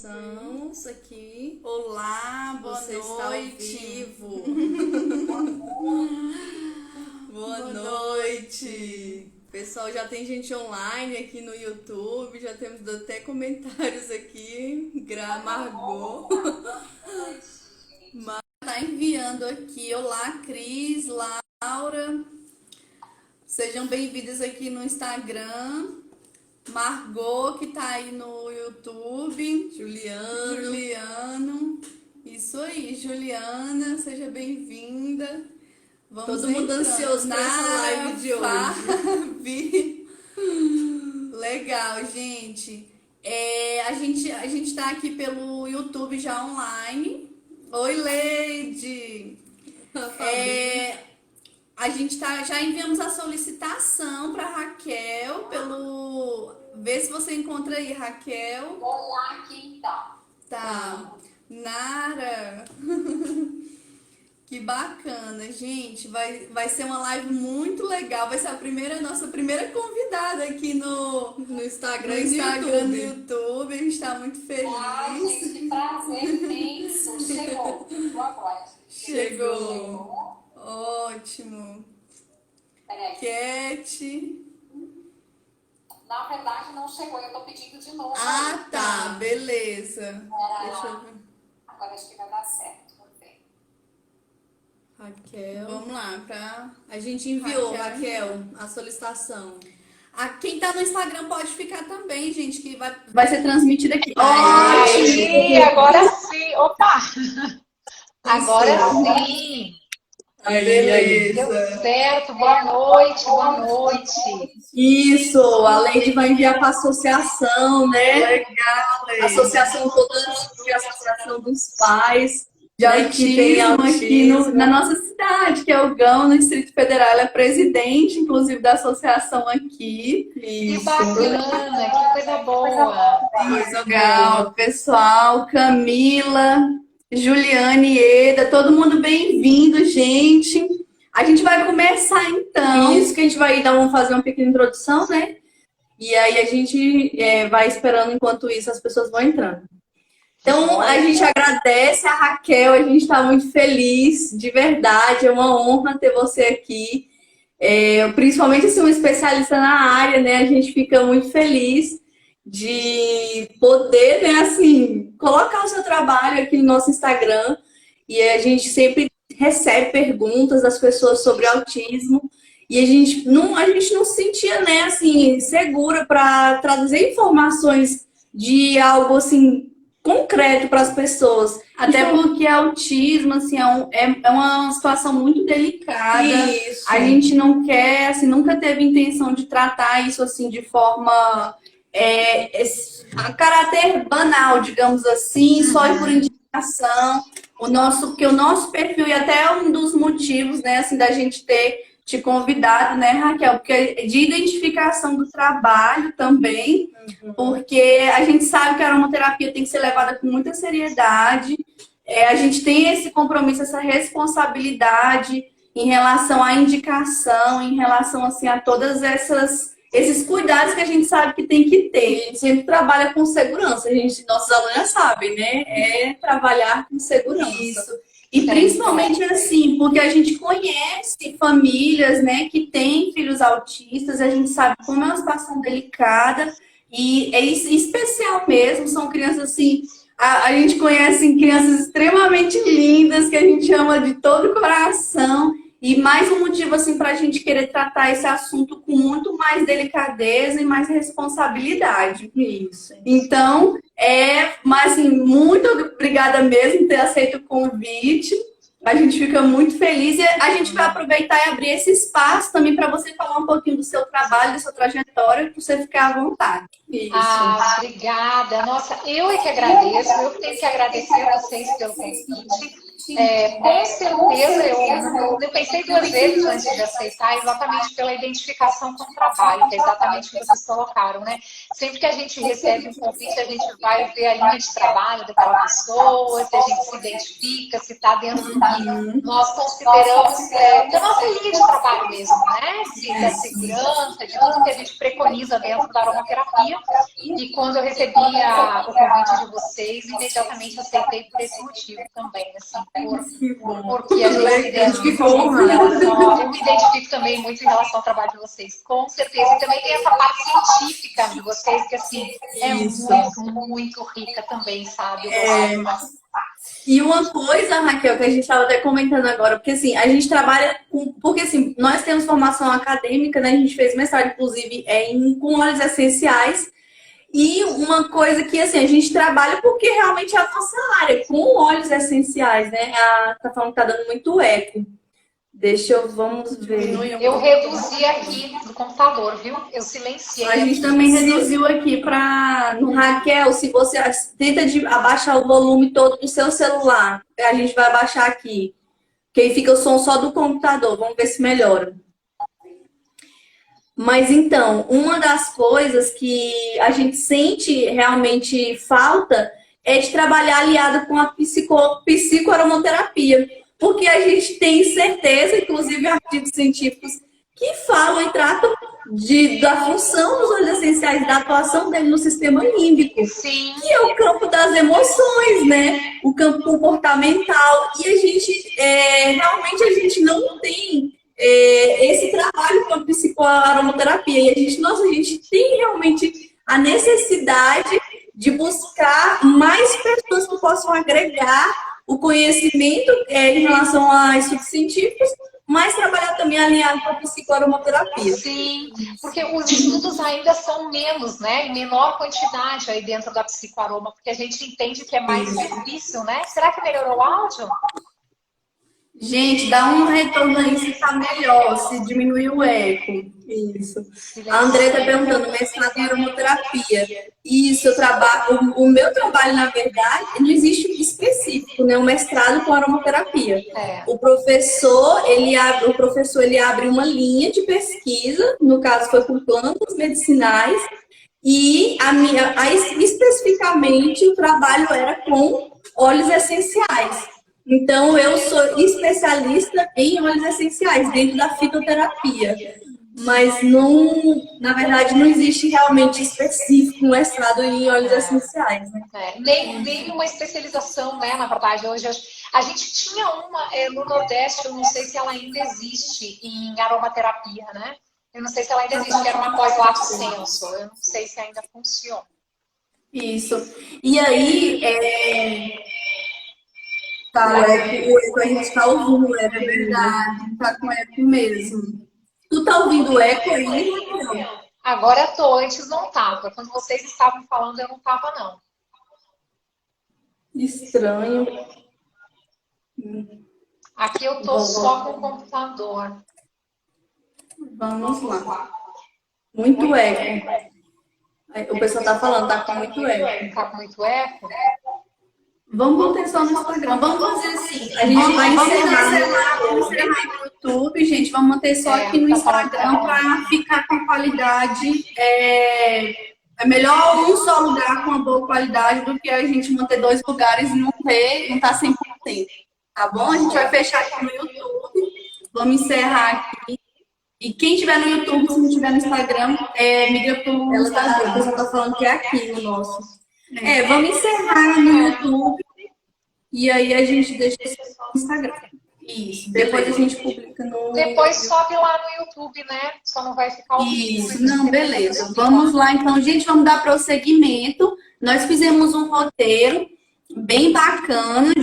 Estamos aqui. Olá, boa Você noite. está ao vivo. Boa noite. Pessoal, já tem gente online aqui no YouTube, já temos até comentários aqui. Margot. Mas tá enviando aqui. Olá, Cris, Laura. Sejam bem-vindos aqui no Instagram. Margot, que tá aí no YouTube. Juliano. Isso aí, Juliana, seja bem-vinda. Vamos Todo mundo entrando. ansioso pra essa live de hoje. Fabi. Legal, gente. A gente tá aqui pelo YouTube já online. Oi, Leide. A gente já enviamos a solicitação para Raquel pelo. Vê se você encontra aí, Raquel. Olá, aqui então. Tá. Nara. Que bacana, gente. Vai ser uma live muito legal. Vai ser nossa primeira convidada aqui no Instagram, no YouTube. A gente tá muito feliz. Ah, gente, que prazer imenso. Chegou. Boa noite. Chegou. Ótimo. Peraí. Cat. Na verdade, não chegou. Eu tô pedindo de novo. Ah, tá. Beleza. Pera Deixa eu lá. ver. Agora acho que vai dar certo. Vamos ver. Raquel. Vamos lá, A gente enviou, Raquel. Raquel, a solicitação. Quem tá no Instagram pode ficar também, gente, que vai ser transmitido aqui. Aí, agora sim. Opa! Agora sim. Beleza. Deu certo. Boa noite, boa noite. Isso, a Leide vai enviar para a associação, né? Legal, Leide. Associação toda, Associação dos Pais de Né, que tem Autismo aqui na nossa cidade, que é o Gão, no Distrito Federal. Ela é presidente, inclusive, da associação aqui. Que bacana, que coisa boa. Legal, pessoal. Camila, Juliane e Eda, todo mundo bem-vindo, gente. A gente vai começar então. Isso que a gente vamos fazer uma pequena introdução, né? E aí a gente vai esperando, enquanto isso as pessoas vão entrando. Então, a gente agradece a Raquel, a gente está muito feliz, de verdade, é uma honra ter você aqui. Principalmente assim, um especialista na área, né? A gente fica muito feliz de poder, né, assim, colocar o seu trabalho aqui no nosso Instagram. E a gente sempre recebe perguntas das pessoas sobre autismo. E a gente não se sentia, né, assim, segura para traduzir informações de algo assim concreto para as pessoas. Até porque autismo, assim, é uma situação muito delicada. Isso. A gente não quer, assim, nunca teve intenção de tratar isso assim de forma a caráter banal, digamos assim, só por indicação. Porque o nosso perfil, e até um dos motivos, né, assim, da gente ter te convidado, né, Raquel? Porque de identificação do trabalho também, porque a gente sabe que a aromaterapia tem que ser levada com muita seriedade. A gente tem esse compromisso, essa responsabilidade em relação à indicação, em relação assim, a todas esses cuidados que a gente sabe que tem que ter. A gente sempre trabalha com segurança. Nossos alunos já sabem, né? É trabalhar com segurança. Isso. E principalmente assim, porque a gente conhece famílias, né, que têm filhos autistas, a gente sabe como é uma situação delicada e é especial mesmo, são crianças assim, a gente conhece crianças extremamente lindas, que a gente ama de todo o coração, e mais um motivo assim para a gente querer tratar esse assunto com muito mais delicadeza e mais responsabilidade. Isso. Então, mas assim, muito obrigada mesmo por ter aceito o convite. A gente fica muito feliz e a gente vai aproveitar e abrir esse espaço também para você falar um pouquinho do seu trabalho, da sua trajetória, para você ficar à vontade. Isso. Obrigada. Nossa, eu é que agradeço. Eu tenho que agradecer a vocês pelo convite. Com certeza, eu pensei duas vezes antes de aceitar, exatamente pela identificação com o trabalho, que é exatamente o que vocês colocaram, né? Sempre que a gente recebe um convite, a gente vai ver a linha de trabalho daquela pessoa, se a gente se identifica, se está dentro do que nós consideramos da nossa linha de trabalho mesmo, né? Da segurança, de tudo que a gente preconiza dentro da aromaterapia. E quando eu recebi o convite de vocês, imediatamente aceitei por esse motivo também, assim, porque a gente se identificou em relação, eu me identifico também muito em relação ao trabalho de vocês, com certeza. E também tem essa parte científica de vocês, que assim, é muito rica também, sabe? E uma coisa, Raquel, que a gente estava até comentando agora, porque assim, a gente trabalha com. Porque assim, nós temos formação acadêmica, né? A gente fez mestrado, inclusive, com óleos essenciais. E uma coisa que assim, a gente trabalha porque realmente é a nossa área, com óleos essenciais, né? Tá falando que tá dando muito eco. Vamos ver. Eu reduzi aqui no computador, viu? Eu silenciei. A gente também reduziu aqui no Raquel, se você tenta abaixar o volume todo do seu celular, a gente vai abaixar aqui. Que aí fica o som só do computador. Vamos ver se melhora. Mas então, uma das coisas que a gente sente realmente falta é de trabalhar aliado com a psicoaromaterapia. Porque a gente tem certeza, inclusive artigos científicos, que falam e tratam da função dos óleos essenciais, da atuação dele no sistema límbico. Sim. Que é o campo das emoções, né? O campo comportamental. E a gente, realmente, a gente não tem esse trabalho com a psicoaromaterapia. E a gente tem realmente a necessidade de buscar mais pessoas que possam agregar o conhecimento em relação a estudos científicos, mas trabalhar também alinhado com a psicoaromaterapia. Sim, porque os estudos ainda são menos, né? Em menor quantidade aí dentro da psicoaroma, porque a gente entende que é mais difícil, né? Será que melhorou o áudio? Gente, dá um retorno aí se tá melhor, se diminuir o eco. Isso. A André tá perguntando, mestrado em aromaterapia. Isso, eu trabalho. O meu trabalho, na verdade, não existe específico, né? Um mestrado com aromaterapia. O professor, ele abre uma linha de pesquisa, no caso foi com plantas medicinais, e especificamente o trabalho era com óleos essenciais. Então, eu sou especialista em óleos essenciais, dentro da fitoterapia. Mas, na verdade, não existe realmente específico um mestrado em óleos essenciais. Né? Nem uma especialização, né? Na verdade, hoje a gente tinha uma no Nordeste, eu não sei se ela ainda existe, em aromaterapia, né? Eu não sei se ela ainda existe, que era uma pós-lato senso. Eu não sei se ainda funciona. Isso. E aí, tá, o eco a gente tá ouvindo, é verdade, tá com eco mesmo. Tu tá ouvindo o eco aí? Agora eu tô, antes não tava. Quando vocês estavam falando, eu não tava, não. Estranho. Aqui eu tô só com o computador. Vamos lá. Muito eco. O pessoal tá falando, tá com muito eco. Tá com muito eco? Vamos manter só no Instagram. Vamos fazer assim. A gente vai encerrar no YouTube, gente. Vamos manter só aqui no Instagram para ficar com qualidade. É melhor um só lugar com uma boa qualidade do que a gente manter dois lugares e não tá 100%. Tá bom? A gente vai fechar aqui no YouTube. Vamos encerrar aqui. E quem tiver no YouTube, se não tiver no Instagram, migra pro Instagram. O pessoal tá falando que é aqui no nosso. Vamos encerrar no YouTube. E aí a gente deixa isso no Instagram. Isso. Depois a gente publica no... Depois sobe lá no YouTube, né? Só não vai ficar o vídeo. Isso. Não, beleza. Vamos lá, então. Gente, vamos dar prosseguimento. Nós fizemos um roteiro bem bacana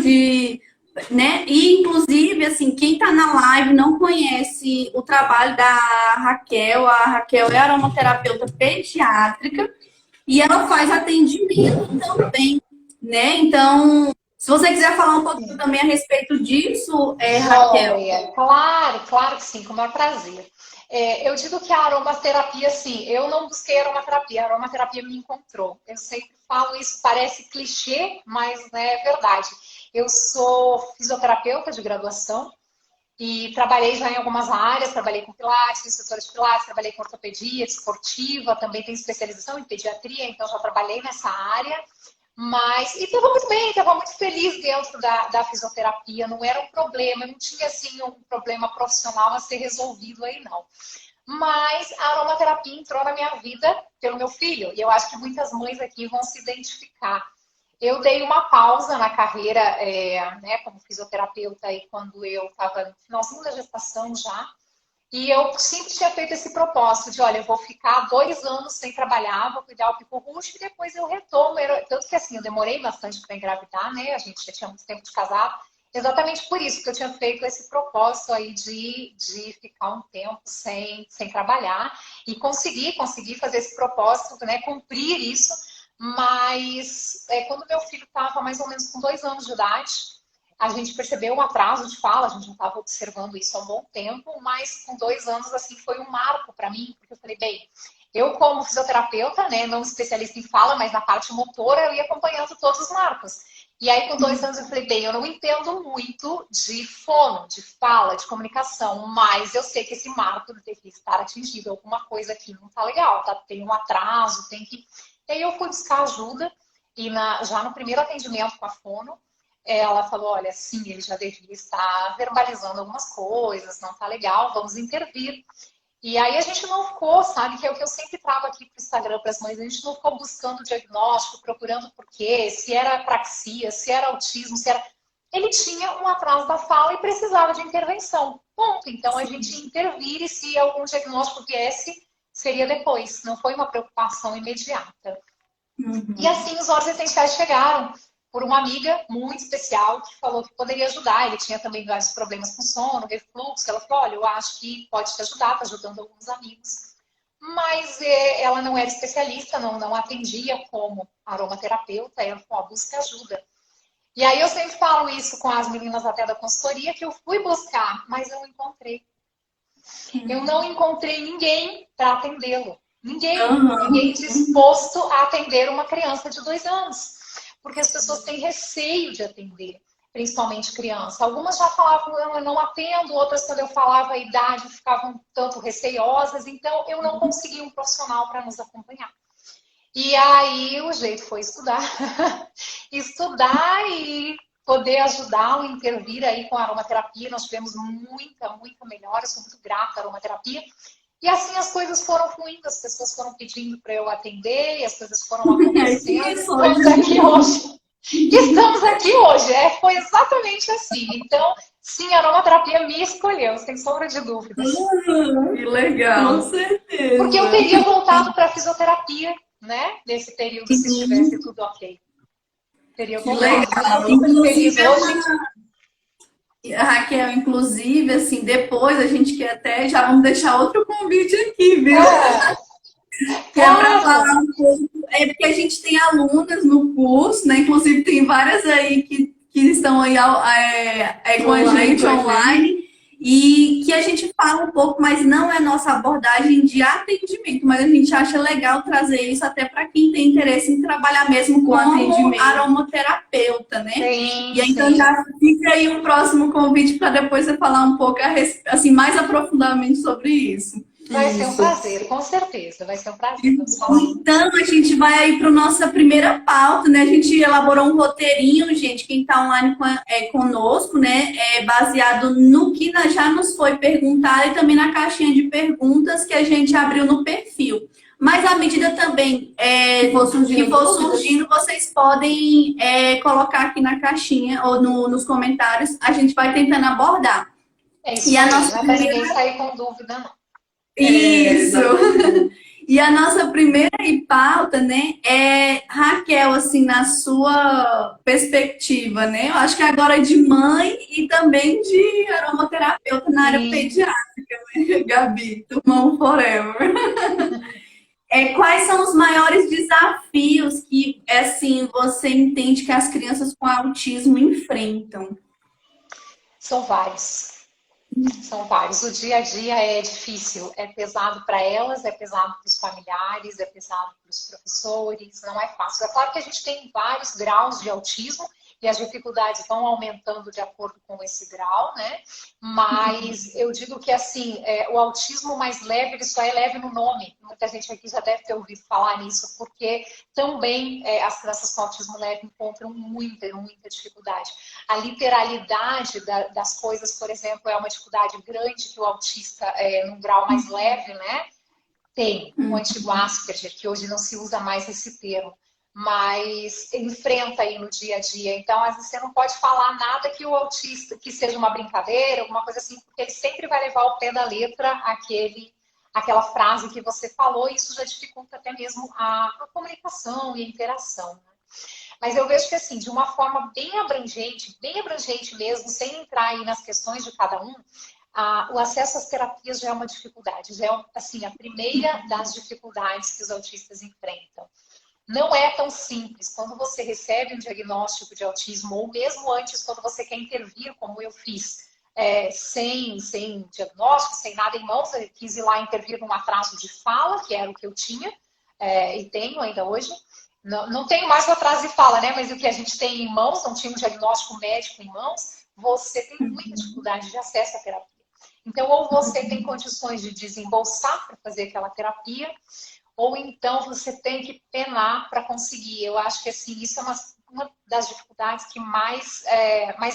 né? E, inclusive, assim, quem tá na live não conhece o trabalho da Raquel. A Raquel é aromaterapeuta pediátrica e ela faz atendimento também, né? Então, se você quiser falar um pouquinho também a respeito disso, Raquel. Claro que sim, com o maior prazer. Eu digo que a aromaterapia, sim, eu não busquei aromaterapia, a aromaterapia me encontrou. Eu sempre falo isso, parece clichê, mas é verdade. Eu sou fisioterapeuta de graduação e trabalhei já em algumas áreas, trabalhei com pilates, instrutora de pilates, trabalhei com ortopedia desportiva, também tenho especialização em pediatria, então já trabalhei nessa área. Mas, e estava muito bem, estava muito feliz dentro da fisioterapia, não era um problema, não tinha assim um problema profissional a ser resolvido aí não. Mas a aromaterapia entrou na minha vida pelo meu filho, e eu acho que muitas mães aqui vão se identificar. Eu dei uma pausa na carreira, né, como fisioterapeuta aí quando eu estava no finalzinho da gestação já, e eu sempre tinha feito esse propósito de, olha, eu vou ficar 2 anos sem trabalhar, vou cuidar do pico roxo e depois eu retomo. Tanto que assim, eu demorei bastante para engravidar, né? A gente já tinha muito tempo de casado. Exatamente por isso que eu tinha feito esse propósito aí de ficar um tempo sem trabalhar e conseguir fazer esse propósito, né? Cumprir isso. Mas quando meu filho estava mais ou menos com 2 anos de idade, a gente percebeu um atraso de fala, a gente não estava observando isso há um bom tempo, mas com 2 anos, assim, foi um marco para mim, porque eu falei, bem, eu como fisioterapeuta, né, não especialista em fala, mas na parte motora, eu ia acompanhando todos os marcos. E aí, com 2 anos, eu falei, bem, eu não entendo muito de fono, de fala, de comunicação, mas eu sei que esse marco deve estar atingido, alguma coisa aqui não tá legal, tá? Tem um atraso, tem que... E aí eu fui buscar ajuda, e já no primeiro atendimento com a fono, ela falou, olha, sim, ele já devia estar verbalizando algumas coisas, não tá legal, vamos intervir. E aí a gente não ficou, sabe, que é o que eu sempre trago aqui pro Instagram para as mães, a gente não ficou buscando diagnóstico, procurando por quê, se era apraxia, se era autismo, se era... Ele tinha um atraso da fala e precisava de intervenção, ponto. Então a gente ia intervir e se algum diagnóstico viesse, seria depois, não foi uma preocupação imediata. E assim os óleos essenciais chegaram por uma amiga muito especial que falou que poderia ajudar. Ele tinha também vários problemas com sono, refluxo. Ela falou, olha, eu acho que pode te ajudar, tá ajudando alguns amigos. Mas ela não era especialista, não atendia como aromaterapeuta, ela falou, busca ajuda. E aí eu sempre falo isso com as meninas até da consultoria, que eu fui buscar, mas eu não encontrei. Eu não encontrei ninguém para atendê-lo. Ninguém disposto a atender uma criança de 2 anos. Porque as pessoas têm receio de atender, principalmente criança. Algumas já falavam, eu não atendo, outras, quando eu falava a idade, ficavam tanto receosas. Então, eu não consegui um profissional para nos acompanhar. E aí, o jeito foi estudar. Estudar e poder ajudá-lo, intervir aí com a aromaterapia. Nós tivemos muita melhora, eu sou muito grata à aromaterapia. E assim as coisas foram fluindo, as pessoas foram pedindo para eu atender, e as coisas foram acontecendo. Estamos aqui hoje, foi exatamente assim. Então, sim, a aromaterapia me escolheu, sem sombra de dúvidas. Que legal. Com certeza. Porque eu teria voltado para a fisioterapia, né? Nesse período, se tivesse tudo ok. Teria voltado. Legal. Feliz hoje. Raquel, inclusive, assim, depois a gente quer até, já vamos deixar outro convite aqui, viu? Que é para falar um pouco, porque a gente tem alunas no curso, né? Inclusive tem várias aí que estão aí com a gente online, e que a gente fala um pouco, mas não é nossa abordagem de atendimento, mas a gente acha legal trazer isso até para quem tem interesse em trabalhar mesmo com aromaterapeuta, né? Sim, e aí, então já fica aí um próximo convite para depois você falar um pouco assim, mais aprofundadamente sobre isso. Vai ser um prazer, com certeza, vai ser um prazer. Então, a gente vai aí para a nossa primeira pauta, né? A gente elaborou um roteirinho, gente, quem está online conosco, né? Baseado no que já nos foi perguntado e também na caixinha de perguntas que a gente abriu no perfil. Mas à medida também que for surgindo, vocês podem colocar aqui na caixinha ou nos comentários, a gente vai tentando abordar. É isso, e a nossa não é para ninguém sair com dúvida, não. Isso! E a nossa primeira pauta, né, é Raquel, assim, na sua perspectiva, né? Eu acho que agora de mãe e também de aromaterapeuta na área pediátrica, né, Gabi? Turmão Forever. Quais são os maiores desafios que, assim, você entende que as crianças com autismo enfrentam? São vários. São vários. O dia a dia é difícil, é pesado para elas, é pesado para os familiares, é pesado para os professores, não é fácil. É claro que a gente tem vários graus de autismo e as dificuldades vão aumentando de acordo com esse grau, né? Mas eu digo que, assim, o autismo mais leve, ele só é leve no nome. Muita gente aqui já deve ter ouvido falar nisso, porque também as crianças com autismo leve encontram muita dificuldade. A literalidade das coisas, por exemplo, é uma dificuldade grande que o autista, num grau mais leve, né? Tem o antigo Asperger, que hoje não se usa mais esse termo, mas enfrenta aí no dia a dia. Então, às vezes você não pode falar nada que o autista, que seja uma brincadeira, alguma coisa assim, porque ele sempre vai levar ao pé da letra aquela frase que você falou, e isso já dificulta até mesmo a comunicação e a interação, né? Mas eu vejo que, assim, de uma forma bem abrangente mesmo, sem entrar aí nas questões de cada um, o acesso às terapias já é uma dificuldade, já é, assim, a primeira das dificuldades que os autistas enfrentam. Não é tão simples. Quando você recebe um diagnóstico de autismo, ou mesmo antes, quando você quer intervir, como eu fiz, sem diagnóstico, sem nada em mãos, eu quis ir lá intervir num atraso de fala, que era o que eu tinha, e tenho ainda hoje. Não tenho mais o atraso de fala, né? Mas o que a gente tem em mãos, não tinha um diagnóstico médico em mãos, você tem muita dificuldade de acesso à terapia. Então, ou você tem condições de desembolsar para fazer aquela terapia, ou então você tem que penar para conseguir. Eu acho que, assim, isso é uma das dificuldades que mais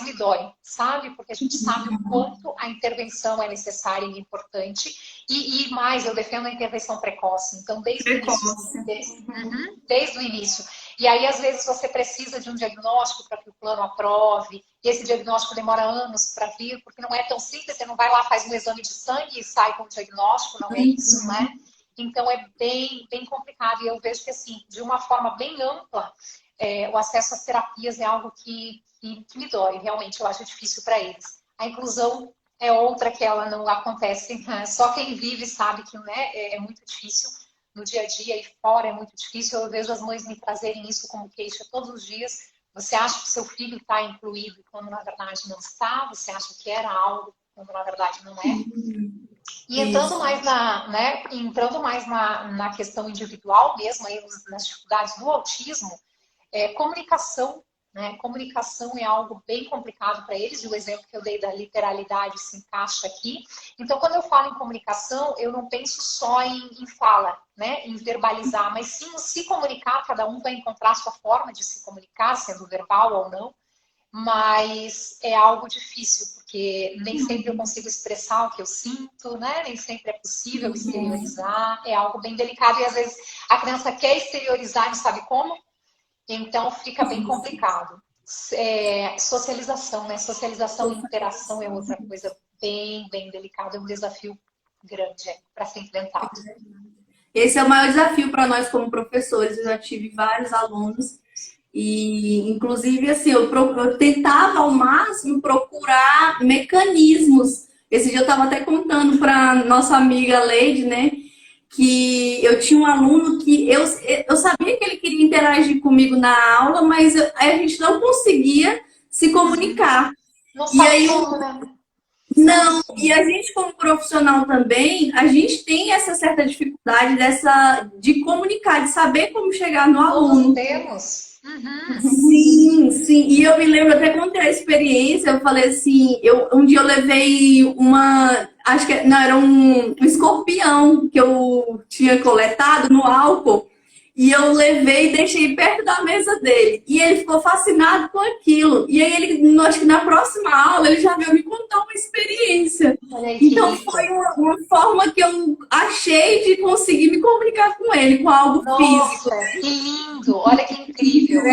me dói, sabe? Porque a gente sabe o quanto a intervenção é necessária e importante. E mais, eu defendo a intervenção precoce. Então, desde o início. E aí, às vezes, você precisa de um diagnóstico para que o plano aprove. E esse diagnóstico demora anos para vir, porque não é tão simples. Você não vai lá, faz um exame de sangue e sai com o diagnóstico. Não é isso, né? Então, é bem complicado. E eu vejo que, assim, de uma forma bem ampla, o acesso às terapias é algo que me dói. Realmente, eu acho difícil para eles. A inclusão é outra que ela não acontece. Só quem vive sabe que, né, é muito difícil. No dia a dia e fora é muito difícil. Eu vejo as mães me trazerem isso como queixa todos os dias. Você acha que seu filho está incluído quando, na verdade, não está? Você acha que era algo quando, na verdade, não é? E entrando mais na questão individual mesmo, aí nas dificuldades do autismo, comunicação, né? Comunicação é algo bem complicado para eles, e o exemplo que eu dei da literalidade se encaixa aqui. Então, quando eu falo em comunicação, eu não penso só em fala, né? Em verbalizar, mas sim em se comunicar. Cada um vai encontrar a sua forma de se comunicar, sendo verbal ou não. Mas é algo difícil, porque nem sempre eu consigo expressar o que eu sinto, né? Nem sempre é possível exteriorizar, é algo bem delicado, e às vezes a criança quer exteriorizar e não sabe como, então fica bem complicado. Socialização, né? Socialização e interação é outra coisa bem delicada, é um desafio grande para ser enfrentado. Esse é o maior desafio para nós como professores. Eu já tive vários alunos e, inclusive, assim, eu tentava ao máximo procurar mecanismos. Esse dia eu estava até contando para nossa amiga Leide, né, que eu tinha um aluno que eu sabia que ele queria interagir comigo na aula, mas a gente não conseguia se comunicar. Não sabe como, né? Não, e a gente como profissional também, a gente tem essa certa dificuldade de comunicar, de saber como chegar no aluno. Todos temos. Sim. E eu me lembro, até contei a experiência, eu falei assim, um dia eu levei acho que não, era um escorpião que eu tinha coletado no álcool. E eu levei e deixei perto da mesa dele. E ele ficou fascinado com aquilo. E aí, acho que na próxima aula, ele já veio me contar uma experiência. Então, foi uma forma que eu achei de conseguir me comunicar com ele, com algo físico. Que lindo! Olha que incrível!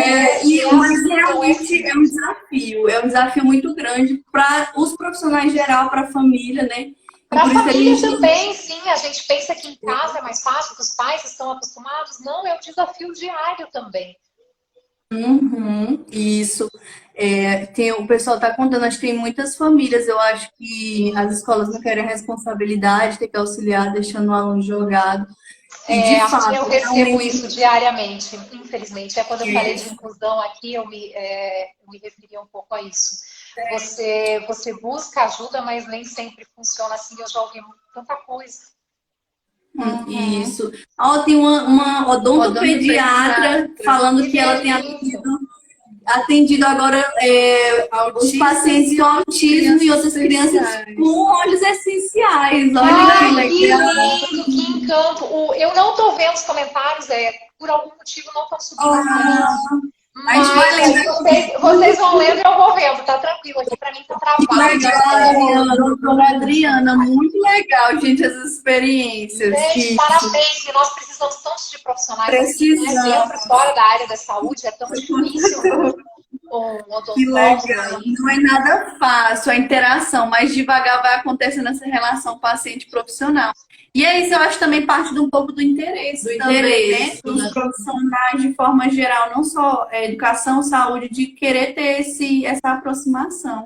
Mas realmente é um desafio. É um desafio muito grande para os profissionais em geral, para a família, né? Para a família também, sim. A gente pensa que em casa é mais fácil, que os pais estão acostumados. Não, é um desafio diário também. Isso. O pessoal está contando, acho que tem muitas famílias, eu acho que as escolas não querem a responsabilidade, tem que auxiliar, deixando o aluno jogado. De fato, eu recebo isso diariamente, infelizmente. Quando eu falei de inclusão aqui, eu me referi um pouco a isso. Você busca ajuda, mas nem sempre funciona assim. Eu já ouvi tanta coisa. Isso. Tem uma odontopediatra falando que ela tem atendido atendido agora os pacientes com autismo e outras crianças com óleos essenciais. Olha que legal. Que lindo, que encanto. Eu não tô vendo os comentários, por algum motivo não estão subindo. Mas vocês vão lendo e eu vou vendo, tá tranquilo. Aqui pra mim tá travado. Que legal, doutora Adriana, muito legal, gente, essas experiências. Gente, parabéns, e nós precisamos tanto de profissionais assim, né? Dentro e fora da área da saúde, é tão difícil. Que legal, não é nada fácil a interação, mas devagar vai acontecendo essa relação paciente-profissional. E é isso, eu acho também parte de um pouco do interesse também, né? Dos profissionais de forma geral, não só educação, saúde, de querer ter essa aproximação.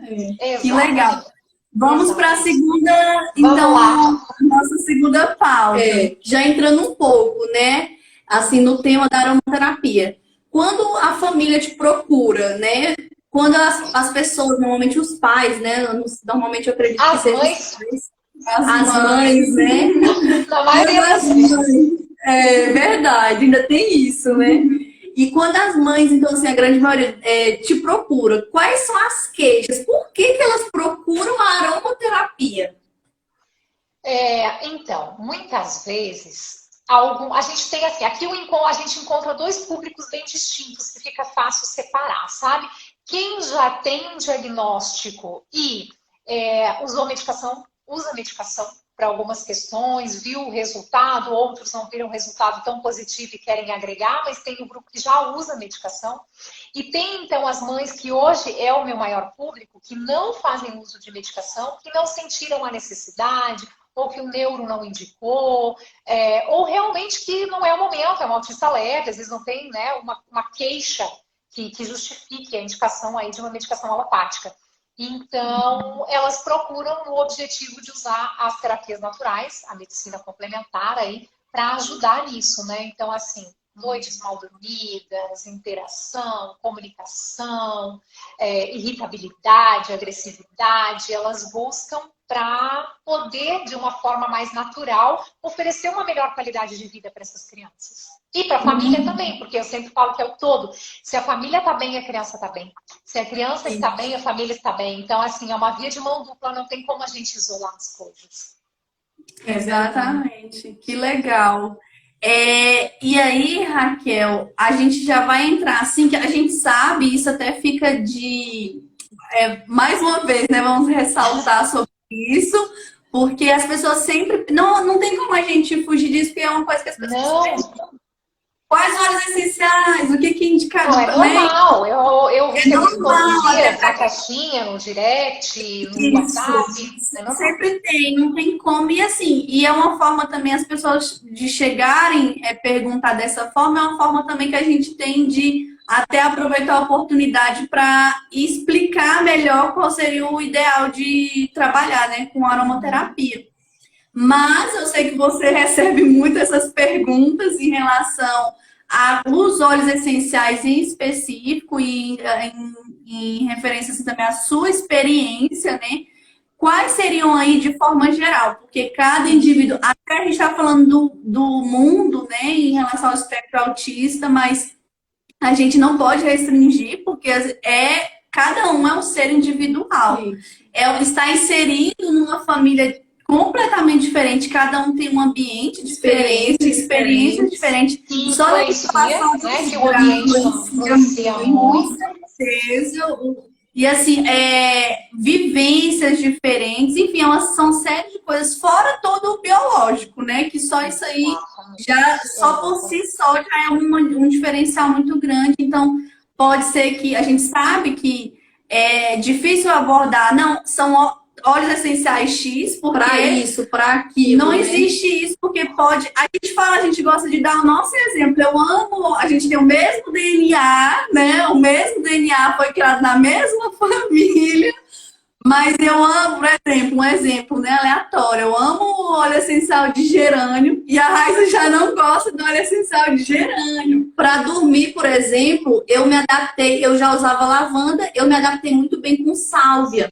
Que legal. Vamos para a segunda, então, nossa segunda pauta. Já entrando um pouco, né? Assim, no tema da aromaterapia. Quando a família te procura, né? Quando as pessoas, normalmente os pais, né? Normalmente eu acredito que sejam os pais. As mães, né? Na maioria das vezes. É verdade, ainda tem isso, né? E quando as mães, então assim, a grande maioria te procura, quais são as queixas? Por que elas procuram a aromaterapia? Então, muitas vezes, a gente tem assim, aqui a gente encontra dois públicos bem distintos que fica fácil separar, sabe? Quem já tem um diagnóstico e usa medicação para algumas questões, viu o resultado, outros não viram o resultado tão positivo e querem agregar, mas tem um grupo que já usa medicação. E tem, então, as mães que hoje é o meu maior público, que não fazem uso de medicação, que não sentiram a necessidade, ou que o neuro não indicou, ou realmente que não é o momento, é uma autista leve, às vezes não tem, né, uma queixa que justifique a indicação aí de uma medicação alopática. Então, elas procuram no objetivo de usar as terapias naturais, a medicina complementar aí, para ajudar nisso, né? Então, assim, noites mal dormidas, interação, comunicação, irritabilidade, agressividade, elas buscam para poder, de uma forma mais natural, oferecer uma melhor qualidade de vida para essas crianças. E para a família também, porque eu sempre falo que é o todo. Se a família está bem, a criança está bem. Se a criança está bem, a família está bem. Então, assim, é uma via de mão dupla, não tem como a gente isolar as coisas. Exatamente, que legal. E aí, Raquel, a gente já vai entrar assim, que a gente sabe, isso até fica mais uma vez, né? Vamos ressaltar sobre isso, porque as pessoas sempre. Não tem como a gente fugir disso, porque é uma coisa que as pessoas pensam. Quais óleos essenciais? O que é indicado? Não, é normal. Eu recebo todo dia na caixinha, no direct, no WhatsApp. Sempre tem, não tem como. E assim, e é uma forma também as pessoas de chegarem perguntar dessa forma, é uma forma também que a gente tem de até aproveitar a oportunidade para explicar melhor qual seria o ideal de trabalhar, né, com aromaterapia. Mas eu sei que você recebe muito essas perguntas em relação aos óleos essenciais em específico e em referência assim, também à sua experiência, né? Quais seriam aí de forma geral? Porque cada indivíduo, até a gente está falando do mundo, né, em relação ao espectro autista, mas a gente não pode restringir, porque cada um é um ser individual. Está inserido numa família completamente diferente, cada um tem um ambiente diferente, experiência diferente. Só a situação né, que o ambiente influencia muito. Com certeza. E assim, vivências diferentes, enfim, elas são série de coisas, fora todo o biológico, né? Que só isso aí, só por si só, já é um diferencial muito grande. Então, pode ser que a gente sabe que é difícil abordar, não, são óleos essenciais X, porque para isso, para aquilo. Não existe isso, porque pode. A gente gosta de dar o nosso exemplo. Eu amo, a gente tem o mesmo DNA, né? O mesmo DNA foi criado na mesma família, mas eu amo, por exemplo, um exemplo, né, aleatório. Eu amo o óleo essencial de gerânio e a Raíssa já não gosta do óleo essencial de gerânio. Para dormir, por exemplo, eu me adaptei, eu já usava lavanda, eu me adaptei muito bem com sálvia.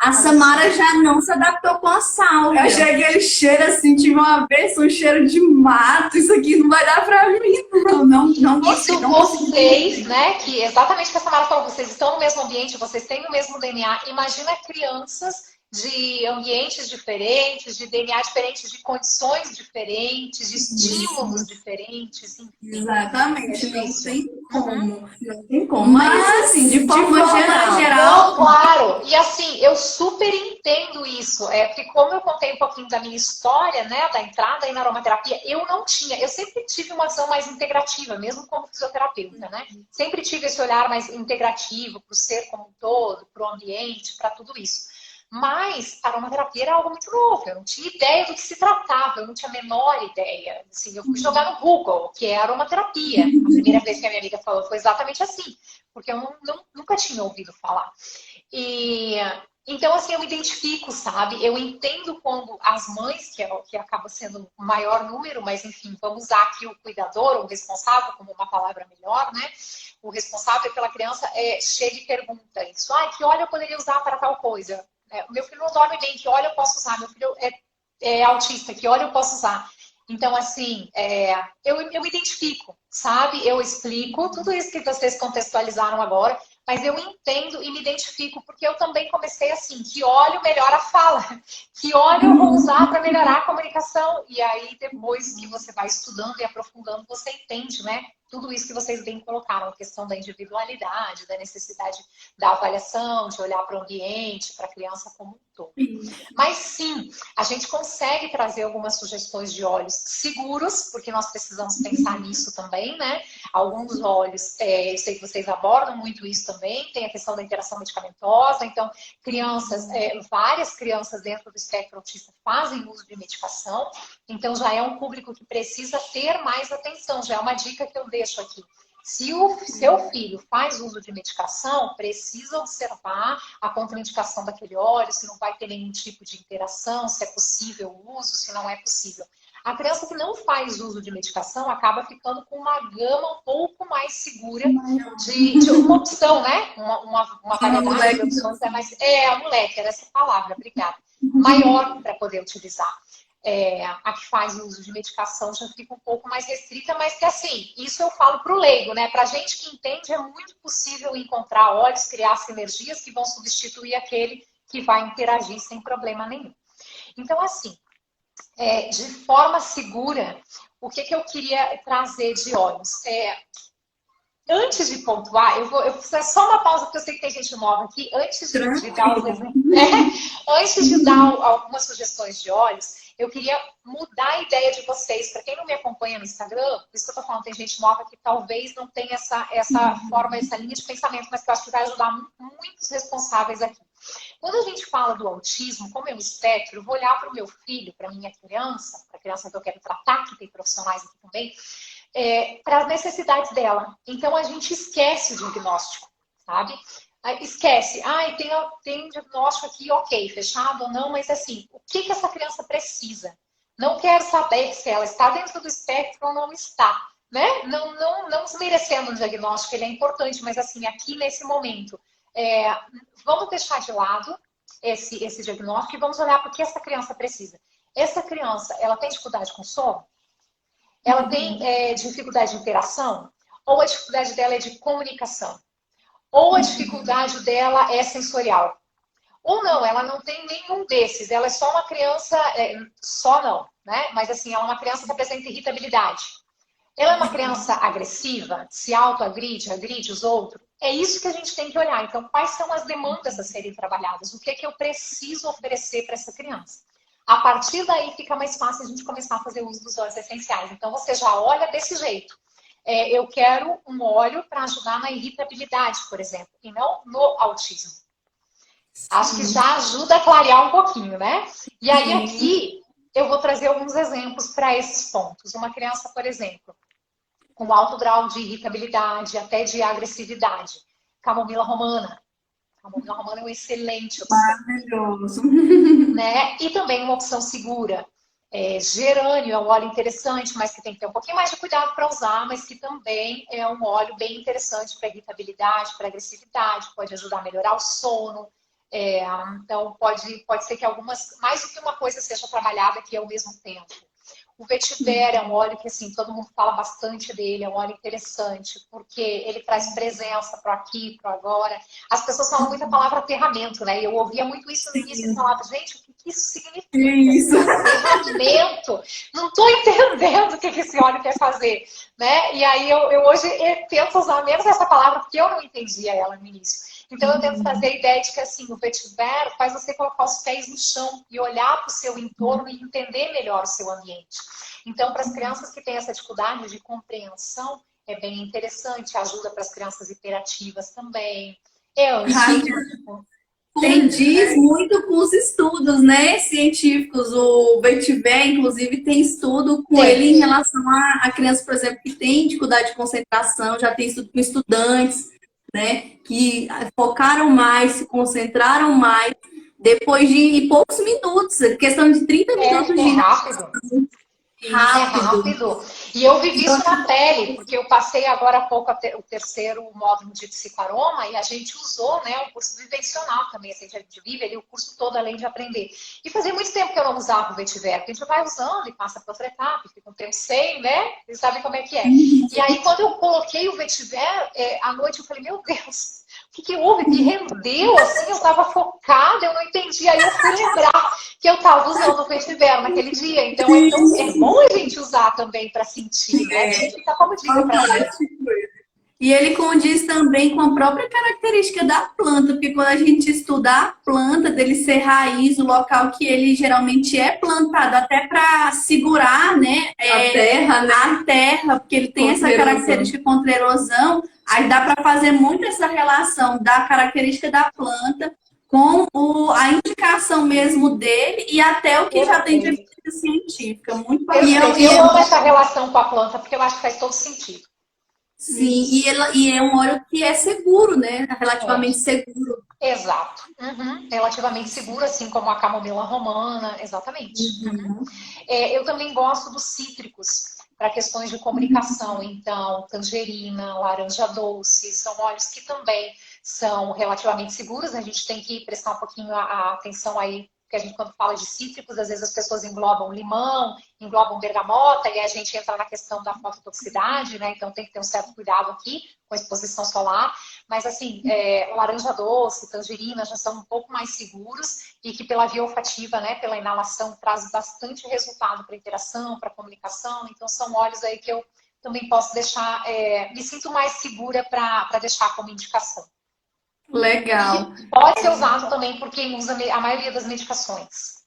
A Samara já não se adaptou com a sálvia. Eu achei aquele cheiro assim, tive uma vez um cheiro de mato. Isso aqui não vai dar pra mim, não gostei. Isso vocês, né, que exatamente o que a Samara falou, vocês estão no mesmo ambiente, vocês têm o mesmo DNA. Imagina crianças de ambientes diferentes, de DNA diferentes, de condições diferentes, de estímulos diferentes. Enfim. Exatamente, não tem como. Não tem como. Mas assim, de forma geral. Não, claro. E assim, eu super entendo isso. Porque como eu contei um pouquinho da minha história, né, da entrada aí na aromaterapia, eu sempre tive uma visão mais integrativa, mesmo como fisioterapeuta, né? Sempre tive esse olhar mais integrativo para o ser como um todo, para o ambiente, para tudo isso. Mas a aromaterapia era algo muito novo, eu não tinha ideia do que se tratava, eu não tinha a menor ideia. Assim, eu fui jogar no Google, que é aromaterapia. A primeira vez que a minha amiga falou foi exatamente assim, porque eu nunca tinha ouvido falar. Então, assim, eu me identifico, sabe? Eu entendo quando as mães, que acaba sendo o maior número, mas enfim, vamos usar aqui o cuidador, o responsável, como uma palavra melhor, né? O responsável pela criança chega e pergunta isso. Que óleo eu poderia usar para tal coisa? Meu filho não dorme bem, que óleo eu posso usar? Meu filho é autista, que óleo eu posso usar? Então, assim, eu me identifico, sabe? Eu explico tudo isso que vocês contextualizaram agora, mas eu entendo e me identifico, porque eu também comecei assim, que óleo melhora a fala, que óleo eu vou usar para melhorar a comunicação. E aí, depois que você vai estudando e aprofundando, você entende, né? Tudo isso que vocês bem colocaram, a questão da individualidade, da necessidade da avaliação, de olhar para o ambiente, para a criança como um todo. Mas sim, a gente consegue trazer algumas sugestões de óleos seguros, porque nós precisamos pensar nisso também, né? Alguns óleos, eu sei que vocês abordam muito isso também, tem a questão da interação medicamentosa, então várias crianças dentro do espectro autista fazem uso de medicação, então já é um público que precisa ter mais atenção, já é uma dica que eu deixo aqui. Se o seu filho faz uso de medicação, precisa observar a contraindicação daquele óleo, se não vai ter nenhum tipo de interação, se é possível o uso, se não é possível. A criança que não faz uso de medicação acaba ficando com uma gama um pouco mais segura de uma opção, né? Uma variedade de opções. A moleque, era essa palavra, obrigada. Maior para poder utilizar. A que faz uso de medicação já fica um pouco mais restrita, mas que assim, isso eu falo para o leigo, né? Para gente que entende, é muito possível encontrar óleos, criar sinergias que vão substituir aquele que vai interagir sem problema nenhum. Então, assim, de forma segura, o que eu queria trazer de óleos? Antes de pontuar, eu vou fazer só uma pausa, porque eu sei que tem gente nova aqui. Antes de dar antes de dar algumas sugestões de óleos, eu queria mudar a ideia de vocês. Para quem não me acompanha no Instagram, por isso que eu tô falando, tem gente nova que talvez não tenha essa forma, essa linha de pensamento, mas que eu acho que vai ajudar muitos responsáveis aqui. Quando a gente fala do autismo, como é um espectro, eu vou olhar para o meu filho, para a minha criança, para a criança que eu quero tratar, que tem profissionais aqui também, para as necessidades dela. Então, a gente esquece o diagnóstico, sabe? Esquece. Tem diagnóstico aqui, ok, fechado ou não, mas assim, o que essa criança precisa? Não quero saber se ela está dentro do espectro ou não está, né? Não desmerecendo o diagnóstico, ele é importante, mas assim, aqui nesse momento, vamos deixar de lado esse diagnóstico e vamos olhar para o que essa criança precisa. Essa criança, ela tem dificuldade com sono? Ela tem dificuldade de interação? Ou a dificuldade dela é de comunicação? Ou a dificuldade dela é sensorial? Ou não, ela não tem nenhum desses. Ela é só uma criança, só não, né? Mas assim, ela é uma criança que apresenta irritabilidade. Ela é uma criança agressiva, se autoagride, agride os outros. É isso que a gente tem que olhar. Então, quais são as demandas a serem trabalhadas? O que eu preciso oferecer para essa criança? A partir daí fica mais fácil a gente começar a fazer uso dos óleos essenciais. Então, você já olha desse jeito. Eu quero um óleo para ajudar na irritabilidade, por exemplo, e não no autismo. Acho que já ajuda a clarear um pouquinho, né? E aí aqui eu vou trazer alguns exemplos para esses pontos. Uma criança, por exemplo, com alto grau de irritabilidade, até de agressividade. Camomila romana. Camomila romana é uma excelente opção. Maravilhoso. Né? E também uma opção segura. Gerânio é um óleo interessante, mas que tem que ter um pouquinho mais de cuidado para usar, mas que também é um óleo bem interessante para irritabilidade, para agressividade, pode ajudar a melhorar o sono. Então, pode ser que mais do que uma coisa seja trabalhada aqui ao mesmo tempo. O vetiver é um óleo que, assim, todo mundo fala bastante dele, é um óleo interessante, porque ele traz presença para aqui, para agora. As pessoas falam muito a palavra aterramento, né? E eu ouvia muito isso no início e falava, gente, o que isso significa? Isso. Aterramento. Não estou entendendo o que esse óleo quer fazer, né? E aí eu hoje tento usar menos essa palavra, porque eu não entendia ela no início. Então, eu tento trazer a ideia de que, assim, o vetiver faz você colocar os pés no chão e olhar para o seu entorno e entender melhor o seu ambiente. Então, para as crianças que têm essa dificuldade de compreensão, é bem interessante, ajuda para as crianças hiperativas também. É antigo. Diz muito com os estudos, né, científicos. O vetiver, inclusive, tem estudo com ele em relação a crianças, por exemplo, que têm dificuldade de concentração, já tem estudo com estudantes, né, que focaram mais, se concentraram mais, depois de poucos minutos, questão de 30 minutos de rápido. É rápido. E eu vivi isso na pele, porque eu passei agora há pouco o terceiro módulo de psicoaroma e a gente usou, né, o curso vivencial também, assim, a gente vive ali o curso todo além de aprender. E fazia muito tempo que eu não usava o vetiver, porque a gente vai usando e passa para outra etapa, fica um tempo sem, né? Vocês sabem como é que é. E aí, quando eu coloquei o vetiver, à noite eu falei, meu Deus, o que houve? Me rendeu, assim, eu estava focada, eu não entendi. Aí eu fui lembrar que eu estava usando o vetiver naquele dia. Então, é bom a gente usar também para sentir, né? A gente fica como dica para gente. E ele condiz também com a própria característica da planta, porque quando a gente estuda a planta, dele ser raiz, o local que ele geralmente é plantado, até para segurar, né, a terra, porque ele tem essa característica contra erosão, aí dá para fazer muito essa relação da característica da planta com a indicação mesmo dele e até o que já tem de evidência científica. Muito bacana. Eu amo essa relação com a planta, porque eu acho que faz todo sentido. Sim, e é um óleo que é seguro, né? Relativamente seguro. Exato. Relativamente seguro, assim como a camomila romana, exatamente. Eu também gosto dos cítricos para questões de comunicação. Então, tangerina, laranja doce, são óleos que também são relativamente seguros. A gente tem que prestar um pouquinho a atenção aí, porque a gente, quando fala de cítricos, às vezes as pessoas englobam limão, englobam bergamota, e a gente entra na questão da fototoxicidade, né? Então tem que ter um certo cuidado aqui com a exposição solar. Mas, assim, laranja doce, tangerina já são um pouco mais seguros e que pela via olfativa, né, pela inalação, traz bastante resultado para interação, para comunicação. Então são óleos aí que eu também posso deixar, me sinto mais segura para deixar como indicação. Legal. E pode ser usado também por quem usa a maioria das medicações.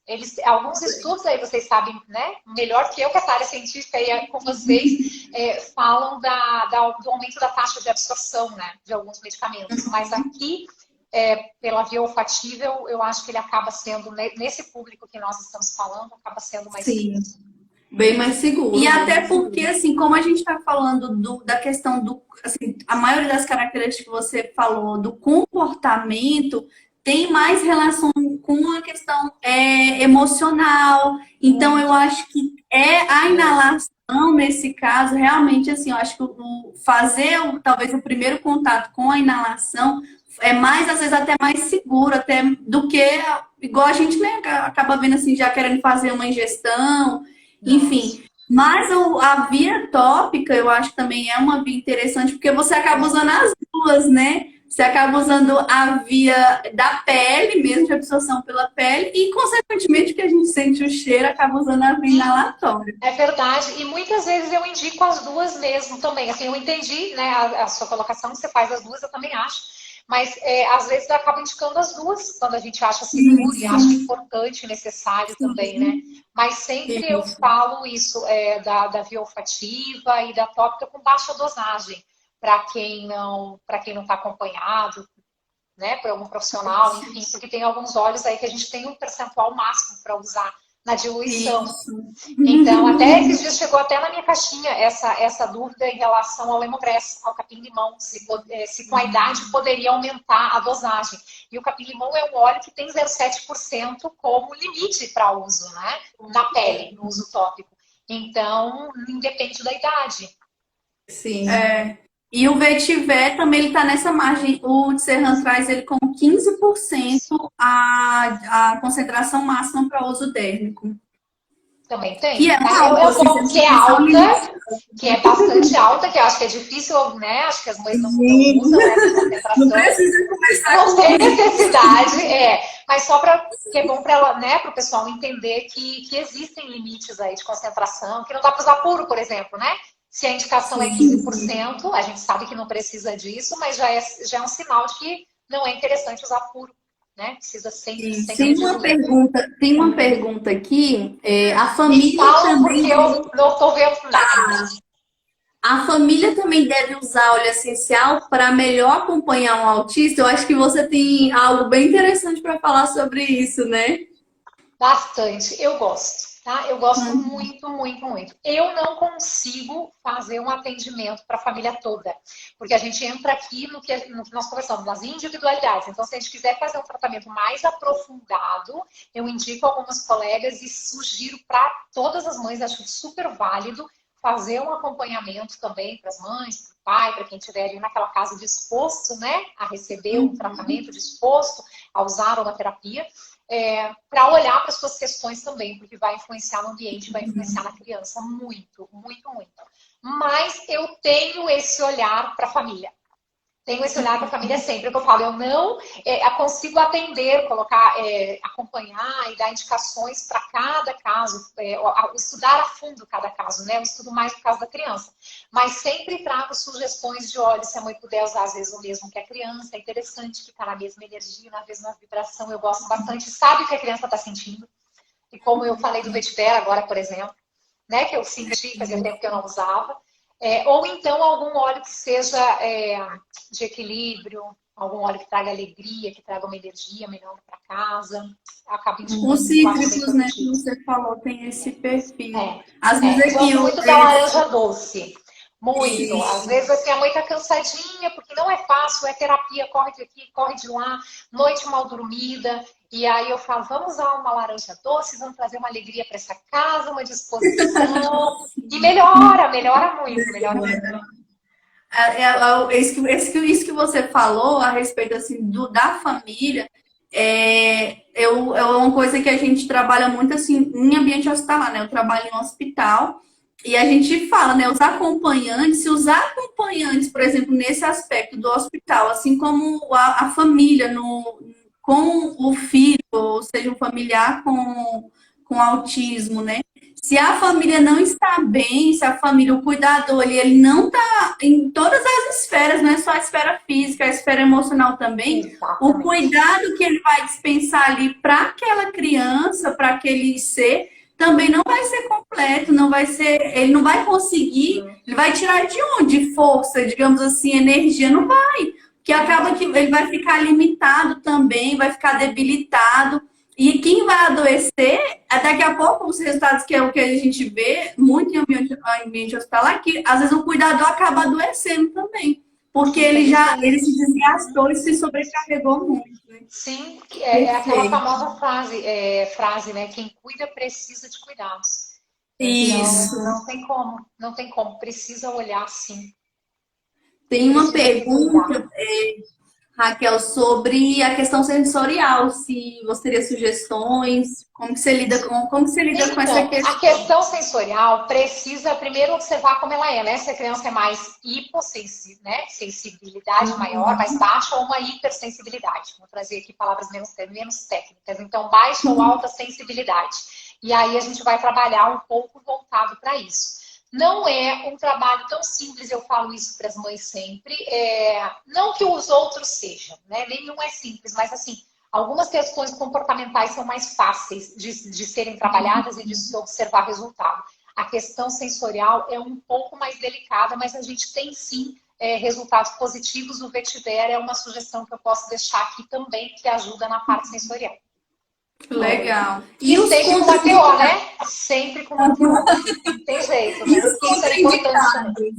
Alguns estudos aí, vocês sabem, né, melhor que eu, que essa área científica aí com vocês, falam do aumento da taxa de absorção, né, de alguns medicamentos. Mas aqui, pela via olfativa, eu acho que ele acaba sendo, nesse público que nós estamos falando, acaba sendo mais seguro. Bem mais seguro. E até porque, assim, como a gente está falando da questão do... Assim, a maioria das características que você falou do comportamento tem mais relação com a questão emocional. Então, eu acho que a inalação, nesse caso, realmente, assim, eu acho que fazer, talvez, o primeiro contato com a inalação é mais, às vezes, até mais seguro, até do que, igual a gente, né, acaba vendo, assim, já querendo fazer uma ingestão. Enfim, mas a via tópica eu acho que também é uma via interessante, porque você acaba usando as duas, né? Você acaba usando a via da pele, mesmo de absorção pela pele, e consequentemente que a gente sente o cheiro, acaba usando a via inalatória. É verdade, e muitas vezes eu indico as duas mesmo também. Assim, eu entendi, né, a sua colocação, você faz as duas, eu também acho. Mas, às vezes, eu acabo indicando as duas quando a gente acha seguro e acha importante, necessário também, né? Mas sempre eu falo isso da via olfativa e da tópica com baixa dosagem, para quem não está acompanhado, né, por algum profissional, enfim, porque tem alguns óleos aí que a gente tem um percentual máximo para usar na diluição. Então, até esses dias chegou até na minha caixinha essa dúvida em relação ao lemongrass, ao capim-limão, se com a idade poderia aumentar a dosagem. E o capim-limão é um óleo que tem 0,7% como limite para uso, né? Na pele, no uso tópico. Então, independe da idade. Sim. E o vetiver também ele está nessa margem. O Serran traz ele com 15% a concentração máxima para uso térmico. Também tem. Que é Eu alto, vou que é alta, que é bastante alta, que eu acho que é difícil, né? Acho que as mães não usam essa concentração. Não precisa começar Não tem necessidade, mas só para que é bom para ela, né, para o pessoal entender que existem limites aí de concentração, que não dá para usar puro, por exemplo, né? Se a indicação é 15%, a gente sabe que não precisa disso, mas já é um sinal de que não é interessante usar puro, né? Precisa sempre Tem uma pergunta aqui. A Me família falam também. porque eu não estou vendo nada. A família também deve usar óleo essencial para melhor acompanhar um autista? Eu acho que você tem algo bem interessante para falar sobre isso, né? Bastante. Eu gosto, tá? Eu gosto muito, muito, muito. Eu não consigo fazer um atendimento para a família toda, porque a gente entra aqui no que nós conversamos, nas individualidades. Então, se a gente quiser fazer um tratamento mais aprofundado, eu indico algumas colegas e sugiro para todas as mães, acho super válido, fazer um acompanhamento também para as mães, para o pai, para quem estiver ali naquela casa disposto, né, a receber um tratamento, disposto a usar a aromaterapia, para olhar para as suas questões também, porque vai influenciar no ambiente, vai influenciar na criança muito, muito, muito. Mas eu tenho esse olhar para a família. Tenho esse olhar para a família sempre, que eu falo, eu não consigo atender, colocar, acompanhar e dar indicações para cada caso, estudar a fundo cada caso, né? Eu estudo mais no caso da criança. Mas sempre trago sugestões de, olha, se a mãe puder usar às vezes o mesmo que a criança, é interessante que está na mesma energia, na mesma vibração, eu gosto bastante, sabe o que a criança está sentindo. E como eu falei do vetiver agora, por exemplo, né? Que eu senti, fazia tempo que eu não usava. Ou então algum óleo que seja de equilíbrio, algum óleo que traga alegria, que traga uma energia melhor para casa. Acaba indicando. Os cítricos, né, que você falou, tem esse perfil. Às vezes eu gosto muito da laranja doce. Muito. Isso. Às vezes assim, a mãe tá cansadinha, porque não é fácil, é terapia, corre de aqui, corre de lá, noite mal dormida. E aí eu falo, vamos usar uma laranja doce, vamos trazer uma alegria para essa casa, uma disposição. E melhora muito, melhora muito. Isso que você falou a respeito assim, da família é uma coisa que a gente trabalha muito assim em ambiente hospitalar, né? Eu trabalho em um hospital e a gente fala, né? Se usar acompanhantes, por exemplo, nesse aspecto do hospital, assim como a família com o filho, ou seja, um familiar com autismo, né? Se a família não está bem, se a família, o cuidador, ele não está em todas as esferas, não é só a esfera física, a esfera emocional também, Exatamente. O cuidado que ele vai dispensar ali para aquela criança, para aquele ser, também não vai ser completo, ele não vai conseguir, ele vai tirar de onde? Força, digamos assim, energia, não vai. Porque acaba que ele vai ficar limitado também, vai ficar debilitado. E quem vai adoecer, daqui a pouco, os resultados que é o que a gente vê muito em ambiente hospitalar, que às vezes o cuidador acaba adoecendo também. Porque ele se desgastou e se sobrecarregou muito. Né? Sim, é aquela famosa frase, né? Quem cuida precisa de cuidados. Isso. Então, não tem como, precisa olhar sim. Tem uma pergunta, Raquel, sobre a questão sensorial, se você teria sugestões, como que você lida com essa questão? A questão sensorial precisa primeiro observar como ela é, né? Se a criança é mais hipossensível, né? Sensibilidade maior, mais baixa, ou uma hipersensibilidade. Vou trazer aqui palavras menos técnicas. Então, baixa ou alta sensibilidade. E aí a gente vai trabalhar um pouco voltado para isso. Não é um trabalho tão simples, eu falo isso para as mães sempre. Não que os outros sejam, né? Nenhum é simples, mas assim, algumas questões comportamentais são mais fáceis de serem trabalhadas e de se observar resultado. A questão sensorial é um pouco mais delicada, mas a gente tem sim resultados positivos. O vetiver é uma sugestão que eu posso deixar aqui também, que ajuda na parte sensorial. Legal. E sempre com uma TO, né? Sempre com uma TO. Não tem jeito, né? Porque isso é importante também.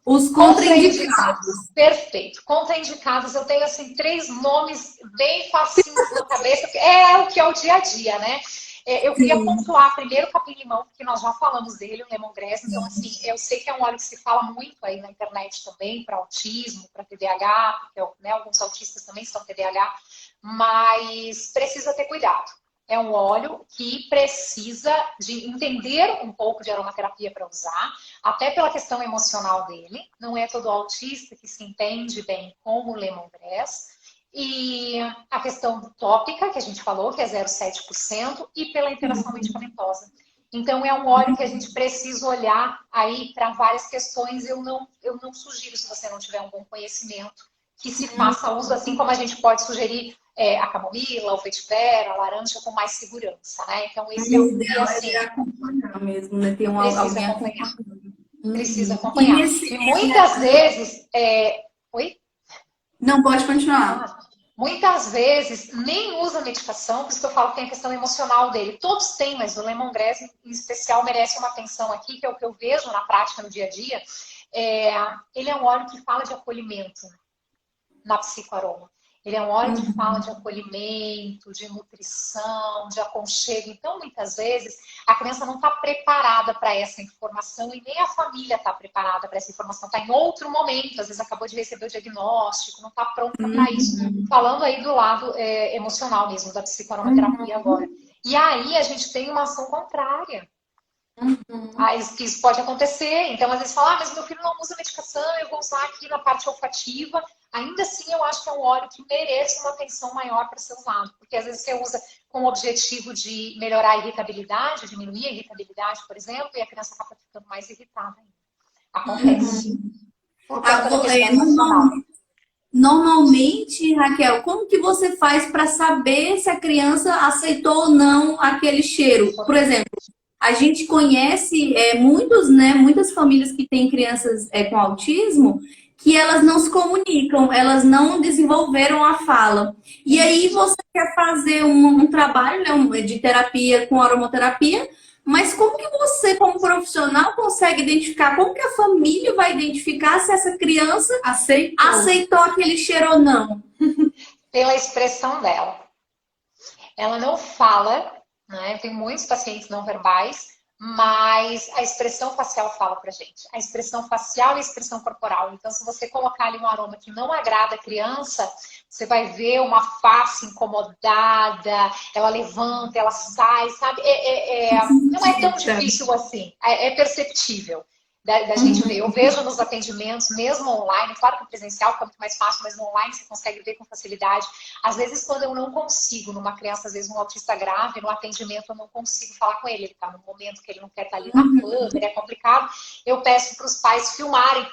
Os contraindicados. Perfeito. Contraindicados, eu tenho assim 3 nomes bem facinhos na cabeça, porque é o que é o dia a dia, né? Eu queria pontuar primeiro o capim-limão, porque nós já falamos dele, o lemongrass. Então, assim, eu sei que é um óleo que se fala muito aí na internet também, para autismo, para TDAH, porque né, alguns autistas também são TDAH, mas precisa ter cuidado. É um óleo que precisa de entender um pouco de aromaterapia para usar, até pela questão emocional dele. Não é todo autista que se entende bem com o lemongrass. E a questão tópica, que a gente falou, que é 0,7%, e pela interação medicamentosa. Então, é um óleo que a gente precisa olhar aí para várias questões. Eu não sugiro, se você não tiver um bom conhecimento, que se faça uso, assim como a gente pode sugerir a camomila, o vetiver, a laranja com mais segurança, né? Então, esse é um que, assim, acompanhar mesmo, né? Ter precisa alguém acompanhar. acompanhando. Precisa acompanhar. E muitas vezes... Oi? Não, pode continuar. Muitas vezes nem usa medicação, por isso que eu falo que tem a questão emocional dele. Todos têm, mas o lemongrass em especial merece uma atenção aqui, que é o que eu vejo na prática no dia a dia. Ele é um óleo que fala de acolhimento na psicoaroma. Ele é um óleo que fala de acolhimento, de nutrição, de aconchego. Então, muitas vezes, a criança não está preparada para essa informação e nem a família está preparada para essa informação. Está em outro momento, às vezes acabou de receber o diagnóstico, não está pronta para isso. Falando aí do lado emocional mesmo, da psicoaromaterapia agora. E aí a gente tem uma ação contrária. Que isso pode acontecer. Então, às vezes fala, mas meu filho não usa medicação, eu vou usar aqui na parte olfativa. Ainda assim, eu acho que é um óleo que merece uma atenção maior para ser usado. Porque às vezes você usa com o objetivo de melhorar a irritabilidade, diminuir a irritabilidade, por exemplo, e a criança acaba ficando mais irritada ainda. Acontece. Por conta da questão emocional. Normalmente, Raquel, como que você faz para saber se a criança aceitou ou não aquele cheiro? Por exemplo, a gente conhece muitas famílias que têm crianças com autismo que elas não se comunicam, elas não desenvolveram a fala. E aí você quer fazer um trabalho de terapia com aromaterapia, mas como que você, como profissional, consegue identificar, como que a família vai identificar se essa criança aceitou aquele cheiro ou não? Pela expressão dela. Ela não fala, né? Tem muitos pacientes não verbais, mas a expressão facial fala pra gente. A expressão facial e a expressão corporal. Então, se você colocar ali um aroma que não agrada a criança, você vai ver uma face incomodada, ela levanta, ela sai, sabe? Não é tão difícil assim, é perceptível da gente ver. Eu vejo nos atendimentos, mesmo online, claro que o presencial fica muito mais fácil, mas no online você consegue ver com facilidade. Às vezes, quando eu não consigo, numa criança, às vezes um autista grave, no atendimento eu não consigo falar com ele, ele está no momento que ele não quer estar ali na câmera, é complicado, eu peço para os pais filmarem,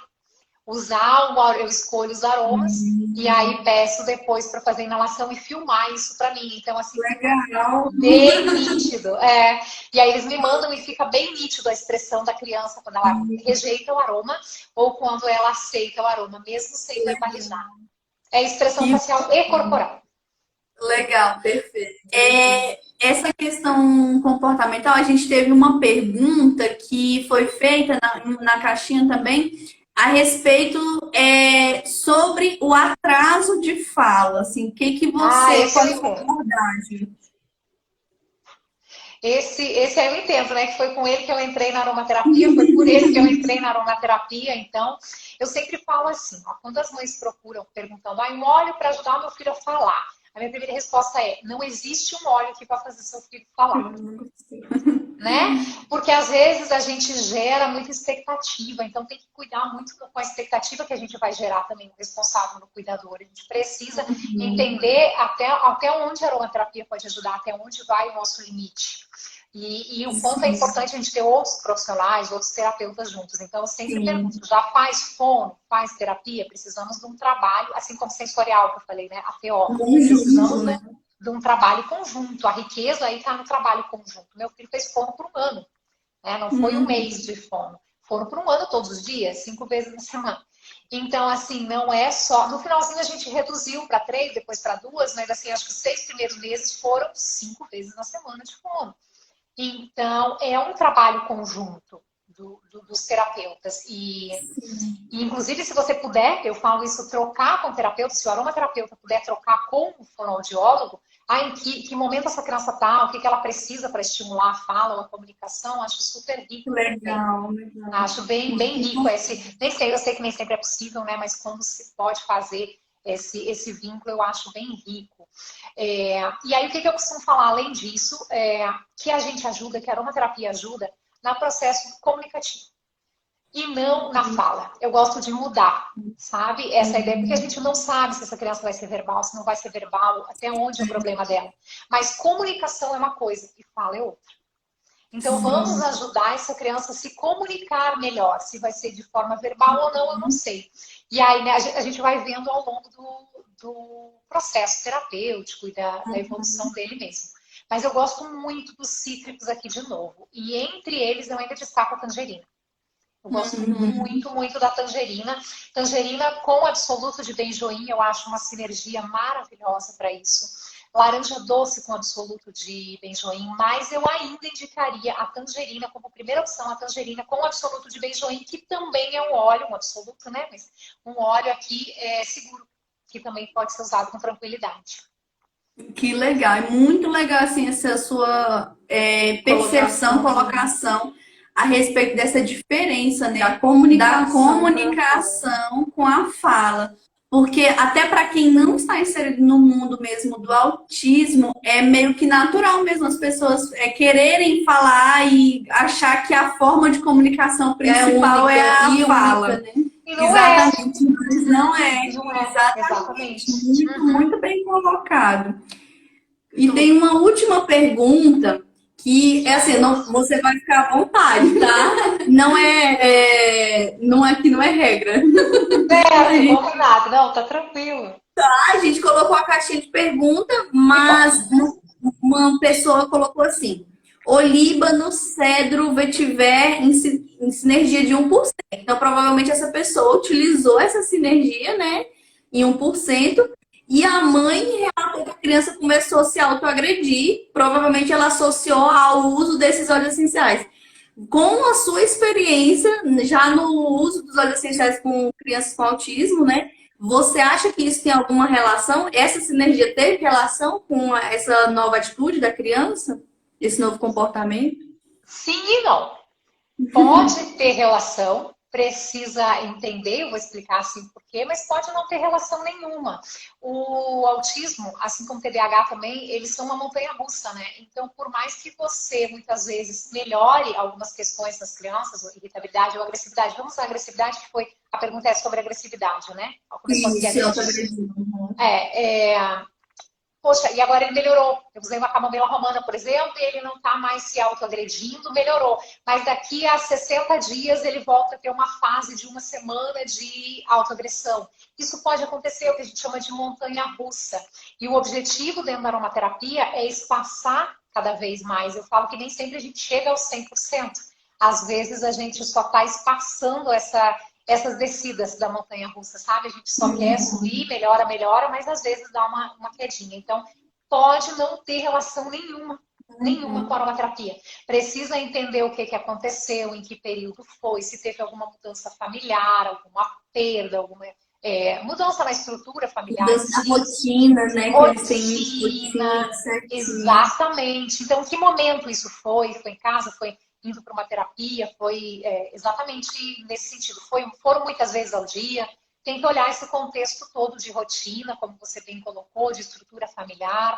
eu escolho os aromas e aí peço depois para fazer a inalação e filmar isso para mim. Então, assim, legal, bem nítido. E aí eles me mandam e fica bem nítido a expressão da criança quando ela rejeita o aroma ou quando ela aceita o aroma, mesmo sem verbalizar. É expressão facial e corporal. Legal, perfeito. Essa questão comportamental, a gente teve uma pergunta que foi feita na caixinha também, a respeito sobre o atraso de fala, assim, o que você pode abordagem? Esse eu entendo, né? Que foi com ele que eu entrei na aromaterapia, foi por ele que eu entrei na aromaterapia. Então, eu sempre falo assim, ó, quando as mães procuram perguntando, um óleo para ajudar meu filho a falar. A minha primeira resposta é, não existe um óleo que vai fazer seu filho falar. Né? Porque às vezes a gente gera muita expectativa, então tem que cuidar muito com a expectativa que a gente vai gerar também, o responsável no cuidador. A gente precisa entender até onde a aromaterapia pode ajudar, até onde vai o nosso limite. E o quanto é importante a gente ter outros profissionais, outros terapeutas juntos. Então, eu sempre pergunto, já faz fono, faz terapia? Precisamos de um trabalho, assim como sensorial que eu falei, né? A TO. Precisamos de um trabalho conjunto. A riqueza aí está no trabalho conjunto. Meu filho fez fono por um ano. Né? Não foi um mês de fono. Fono por um ano todos os dias, 5 vezes na semana. Então, assim, não é só... No finalzinho a gente reduziu para 3, depois para 2, mas assim, acho que os 6 primeiros meses foram 5 vezes na semana de fono. Então, é um trabalho conjunto dos terapeutas. E, inclusive, se você puder, eu falo isso, trocar com o terapeuta, se o aromaterapeuta puder trocar com o fonoaudiólogo, em que momento essa criança está, o que ela precisa para estimular a fala ou a comunicação, acho super rico. Legal, legal. Acho bem rico esse. Nem sei, eu sei que nem sempre é possível, né? Mas quando se pode fazer esse vínculo, eu acho bem rico. E aí, o que eu costumo falar, além disso, que a gente ajuda, que a aromaterapia ajuda, no processo comunicativo. E não na fala. Eu gosto de mudar, sabe? Essa ideia, porque a gente não sabe se essa criança vai ser verbal, se não vai ser verbal, até onde é o problema dela. Mas comunicação é uma coisa e fala é outra. Então, vamos ajudar essa criança a se comunicar melhor. Se vai ser de forma verbal ou não, eu não sei. E aí, né, a gente vai vendo ao longo do processo terapêutico e da evolução dele mesmo. Mas eu gosto muito dos cítricos aqui de novo. E entre eles, eu ainda destaco a tangerina. Eu gosto muito, muito da tangerina. Tangerina com absoluto de benjoim, eu acho uma sinergia maravilhosa para isso. Laranja doce com absoluto de benjoim, mas eu ainda indicaria a tangerina como primeira opção, a tangerina com absoluto de benjoim, que também é um óleo, um absoluto, né? Mas um óleo aqui seguro, que também pode ser usado com tranquilidade. Que legal, é muito legal assim essa sua percepção, colocação a respeito dessa diferença, né, da comunicação com a fala. Porque até para quem não está inserido no mundo mesmo do autismo, é meio que natural mesmo as pessoas quererem falar e achar que a forma de comunicação principal é a fala. Única, né? Exatamente, mas não é. Exatamente. Muito bem colocado. E tem uma última pergunta que é assim, você vai ficar à vontade, tá? Não é regra. Combinado, não, tá tranquilo. A gente colocou a caixinha de pergunta, mas uma pessoa colocou assim: olíbano, cedro, vetiver em sinergia de 1%. Então, provavelmente essa pessoa utilizou essa sinergia, né, em 1%. E a mãe relatou que a criança começou a se autoagredir. Provavelmente ela associou ao uso desses óleos essenciais. Com a sua experiência, já no uso dos óleos essenciais com crianças com autismo, né? Você acha que isso tem alguma relação? Essa sinergia teve relação com essa nova atitude da criança? Esse novo comportamento? Sim e não. Pode ter relação. Precisa entender, eu vou explicar assim por quê, mas pode não ter relação nenhuma. O autismo, assim como o TDAH também, eles são uma montanha-russa, né? Então, por mais que você, muitas vezes, melhore algumas questões nas crianças, ou irritabilidade ou agressividade, vamos na agressividade, que foi, a pergunta é sobre agressividade, né? Poxa, e agora ele melhorou. Eu usei uma camomila romana, por exemplo, e ele não está mais se autoagredindo, melhorou. Mas daqui a 60 dias ele volta a ter uma fase de uma semana de autoagressão. Isso pode acontecer, o que a gente chama de montanha-russa. E o objetivo dentro da aromaterapia é espaçar cada vez mais. Eu falo que nem sempre a gente chega aos 100%. Às vezes a gente só está espaçando essas descidas da montanha-russa, sabe? A gente só quer subir, melhora, mas às vezes dá uma quedinha. Então, pode não ter relação nenhuma com a aromaterapia. Precisa entender o que aconteceu, em que período foi, se teve alguma mudança familiar, alguma perda, alguma mudança na estrutura familiar. Mudança na rotina, né? Rotina, exatamente. Então, que momento isso foi? Foi em casa? Foi indo para uma terapia? Foi exatamente nesse sentido. Foram muitas vezes ao dia. Tem que olhar esse contexto todo de rotina, como você bem colocou, de estrutura familiar.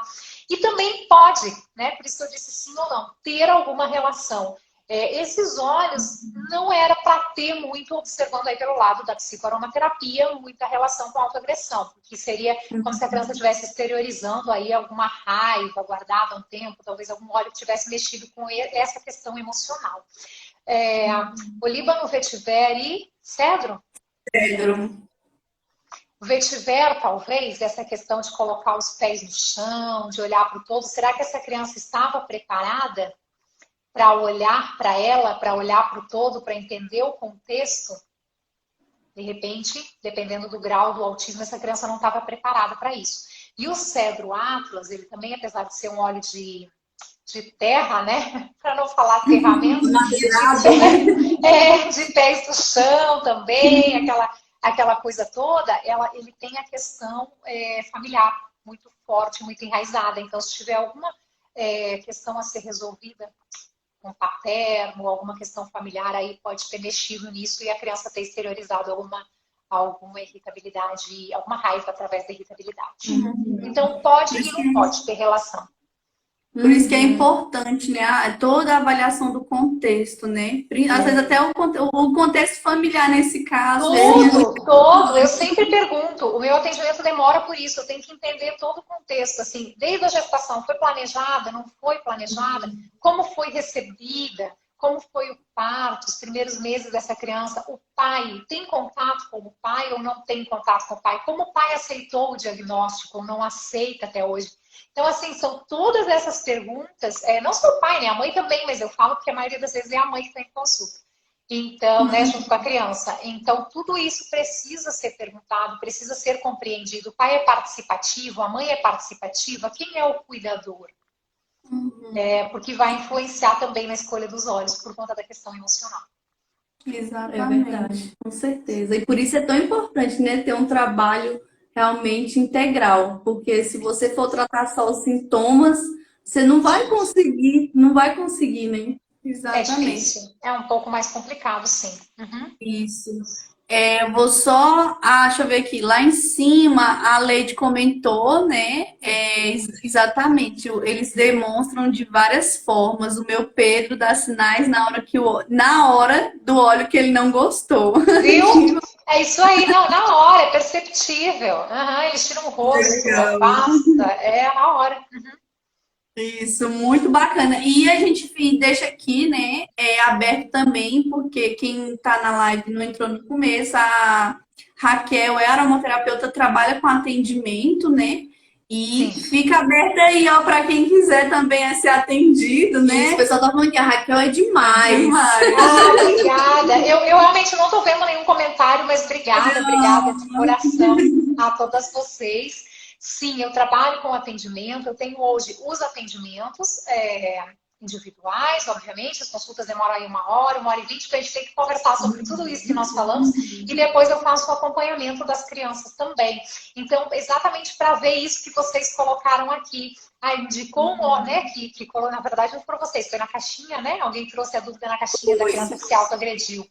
E também pode, né? Por isso que eu disse sim ou não, ter alguma relação. Esses óleos não era para ter muito, observando aí pelo lado da psicoaromaterapia, muita relação com a autoagressão, porque seria como se a criança estivesse exteriorizando aí alguma raiva guardada há um tempo, talvez algum óleo tivesse mexido com essa questão emocional. Olíbano, vetiver e cedro? Cedro. Vetiver, talvez, essa questão de colocar os pés no chão, de olhar para o todo, será que essa criança estava preparada para olhar para ela, para olhar para o todo, para entender o contexto? De repente, dependendo do grau do autismo, essa criança não estava preparada para isso. E o cedro Atlas, ele também, apesar de ser um óleo de terra, né? Para não falar ferramenta, de pés do chão também, aquela coisa toda, ele tem a questão familiar. muito forte, muito enraizada. Então, se tiver alguma questão a ser resolvida com paterno, alguma questão familiar, aí pode ter mexido nisso e a criança ter exteriorizado alguma irritabilidade, alguma raiva através da irritabilidade. Então, pode e não pode ter relação. Por isso que é importante, né? Toda a avaliação do contexto, né? Às vezes até o contexto familiar nesse caso. Todo. Eu sempre pergunto. O meu atendimento demora por isso. Eu tenho que entender todo o contexto. Assim, desde a gestação, foi planejada, não foi planejada? Como foi recebida? Como foi o parto, os primeiros meses dessa criança? O pai tem contato com o pai ou não tem contato com o pai? Como o pai aceitou o diagnóstico ou não aceita até hoje? Então, assim, são todas essas perguntas, não só o pai, né? A mãe também, mas eu falo porque a maioria das vezes é a mãe que está em consulta. Então, né, junto com a criança. Então, tudo isso precisa ser perguntado, precisa ser compreendido. O pai é participativo, a mãe é participativa, quem é o cuidador? Porque vai influenciar também na escolha dos olhos por conta da questão emocional. Exatamente, com certeza. E por isso é tão importante, né, ter um trabalho realmente integral, porque se você for tratar só os sintomas, você não vai conseguir, né? Exatamente. É difícil, é um pouco mais complicado, sim. Isso. Vou só, deixa eu ver aqui, lá em cima a Leide comentou, né? Exatamente, eles demonstram de várias formas. O meu Pedro dá sinais na hora do óleo que ele não gostou. Viu? É isso aí, não, na hora, é perceptível. Eles tiram o rosto, passa, na hora. Isso, muito bacana. E a gente deixa aqui, né, aberto também, porque quem tá na live não entrou no começo, a Raquel é aromaterapeuta, trabalha com atendimento, né? E fica aberta aí, ó, para quem quiser também ser atendido, né? Isso, o pessoal tá falando que a Raquel é demais. Obrigada. Eu realmente não tô vendo nenhum comentário, mas obrigada de coração a todas vocês. Sim, eu trabalho com atendimento, eu tenho hoje os atendimentos individuais, obviamente, as consultas demoram aí 1h20, então a gente tem que conversar sobre tudo isso que nós falamos, e depois eu faço o acompanhamento das crianças também. Então, exatamente para ver isso que vocês colocaram aqui, de como, né, que na verdade não foi vocês, foi na caixinha, né? Alguém trouxe a dúvida na caixinha da criança que se autoagrediu.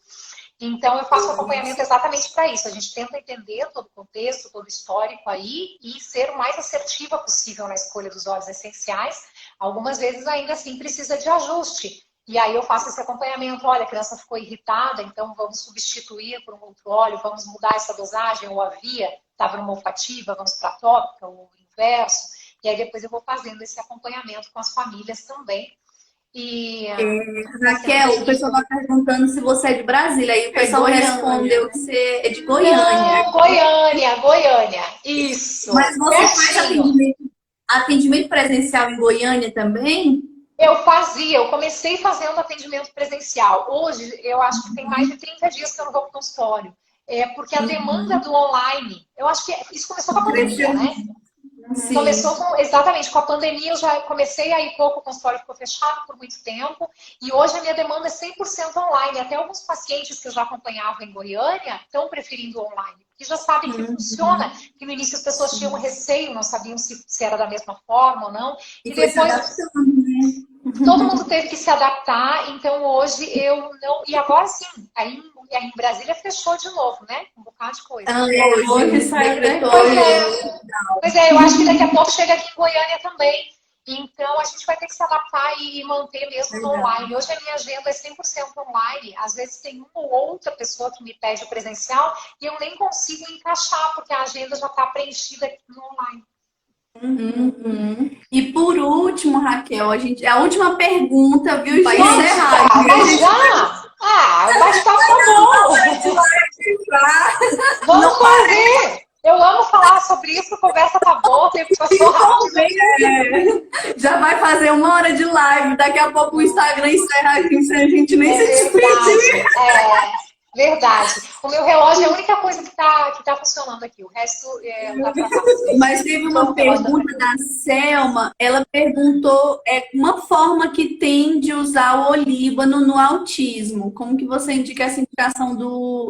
Então, eu faço acompanhamento exatamente para isso. A gente tenta entender todo o contexto, todo o histórico aí e ser o mais assertiva possível na escolha dos óleos essenciais. Algumas vezes, ainda assim, precisa de ajuste. E aí eu faço esse acompanhamento. Olha, a criança ficou irritada, então vamos substituir por um outro óleo, vamos mudar essa dosagem, ou estava numa olfativa, vamos para a tópica, ou o inverso. E aí depois eu vou fazendo esse acompanhamento com as famílias também. Raquel, o pessoal está perguntando se você é de Brasília, aí o pessoal respondeu que você é de Goiânia. Não, Goiânia, isso. Mas você faz atendimento presencial em Goiânia também? Eu comecei fazendo atendimento presencial. Hoje, eu acho que tem mais de 30 dias que eu não vou para o consultório. Porque a demanda do online, eu acho que isso começou com a pandemia, né? Sim. Começou exatamente com a pandemia, eu já comecei a ir pouco, o consultório ficou fechado por muito tempo, e hoje a minha demanda é 100% online. Até alguns pacientes que eu já acompanhava em Goiânia estão preferindo online, porque já sabem que funciona, que no início as pessoas tinham receio, não sabiam se era da mesma forma ou não, e depois todo mundo teve que se adaptar. Então hoje eu não... E agora sim, aí em Brasília fechou de novo, né? Um bocado de coisa. Hoje saiu decretou. Pois é, eu acho que daqui a pouco chega aqui em Goiânia também. Então a gente vai ter que se adaptar e manter mesmo no online. Hoje a minha agenda é 100% online. Às vezes tem uma ou outra pessoa que me pede o presencial e eu nem consigo encaixar, porque a agenda já está preenchida aqui no online. E por último, Raquel, a última pergunta, viu? Vai encerrar. Já? O bate-papo tá bom. Vamos fazer. Eu amo falar sobre isso, a conversa tá boa, o tempo passou rápido. Já vai fazer 1 hora de live, daqui a pouco o Instagram encerra aqui, se a gente nem se despedir. Verdade. O meu relógio é a única coisa que tá funcionando aqui. O resto tá travado. Mas teve uma pergunta da Selma. Ela perguntou uma forma que tem de usar o olíbano no autismo. Como que você indica essa indicação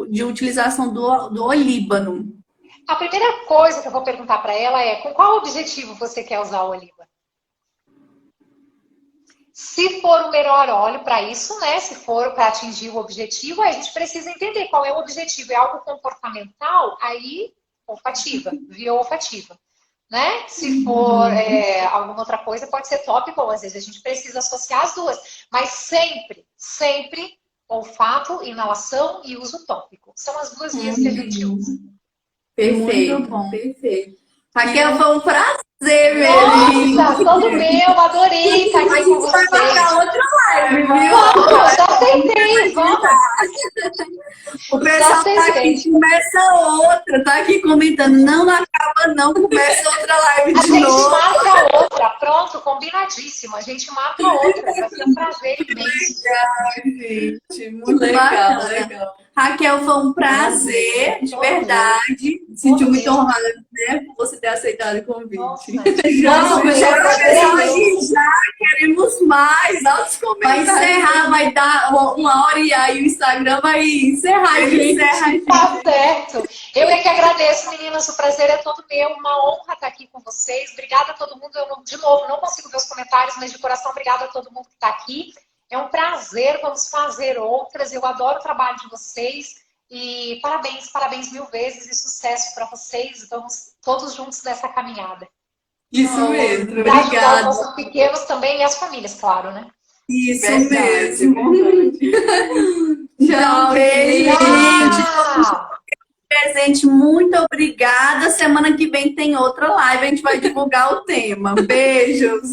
de utilização do olíbano? A primeira coisa que eu vou perguntar para ela é: com qual objetivo você quer usar a oliva? Se for o melhor óleo para isso, né? Se for para atingir o objetivo, aí a gente precisa entender qual é o objetivo. É algo comportamental? Aí, olfativa, via olfativa. Né? Se for alguma outra coisa, pode ser tópico, às vezes a gente precisa associar as duas. Mas sempre, sempre, olfato, inalação e uso tópico. São as duas vias que a gente usa. Perfeito, Muito bom. perfeito. Raquel, foi um prazer, Nossa, todo meu, adorei estar aqui com vai vocês. marcar outra live, viu? Vamos, já aceitei, vamos. O pessoal tá aqui, começa outra, tá aqui comentando, não acaba não, começa outra live A de gente novo. marca outra, pronto, combinadíssimo. A gente marca outra, vai ser um prazer imenso. gente. Muito legal, bacana. legal. Raquel, foi um prazer, de verdade. Me senti muito honrada, né, por você ter aceitado o convite. Nossa. Já queremos mais, dá os Vai comentários. encerrar, vai dar 1 hora e aí o Instagram vai encerrar, gente. Tá certo. Eu é que agradeço, meninas. O prazer é todo meu. Uma honra estar aqui com vocês. Obrigada a todo mundo. De novo, não consigo ver os comentários, mas de coração, obrigada a todo mundo que está aqui. É um prazer. Vamos fazer outras. Eu adoro o trabalho de vocês. E parabéns, parabéns 1000 vezes e sucesso para vocês. Vamos todos juntos nessa caminhada. Isso mesmo, Pra ajudar os obrigada. nossos pequenos também e as famílias, claro, né? Isso Verdade, mesmo. Tchau, beijo, gente. Tchau! Presente, muito obrigada. Semana que vem tem outra live, a gente vai divulgar o tema. Beijos.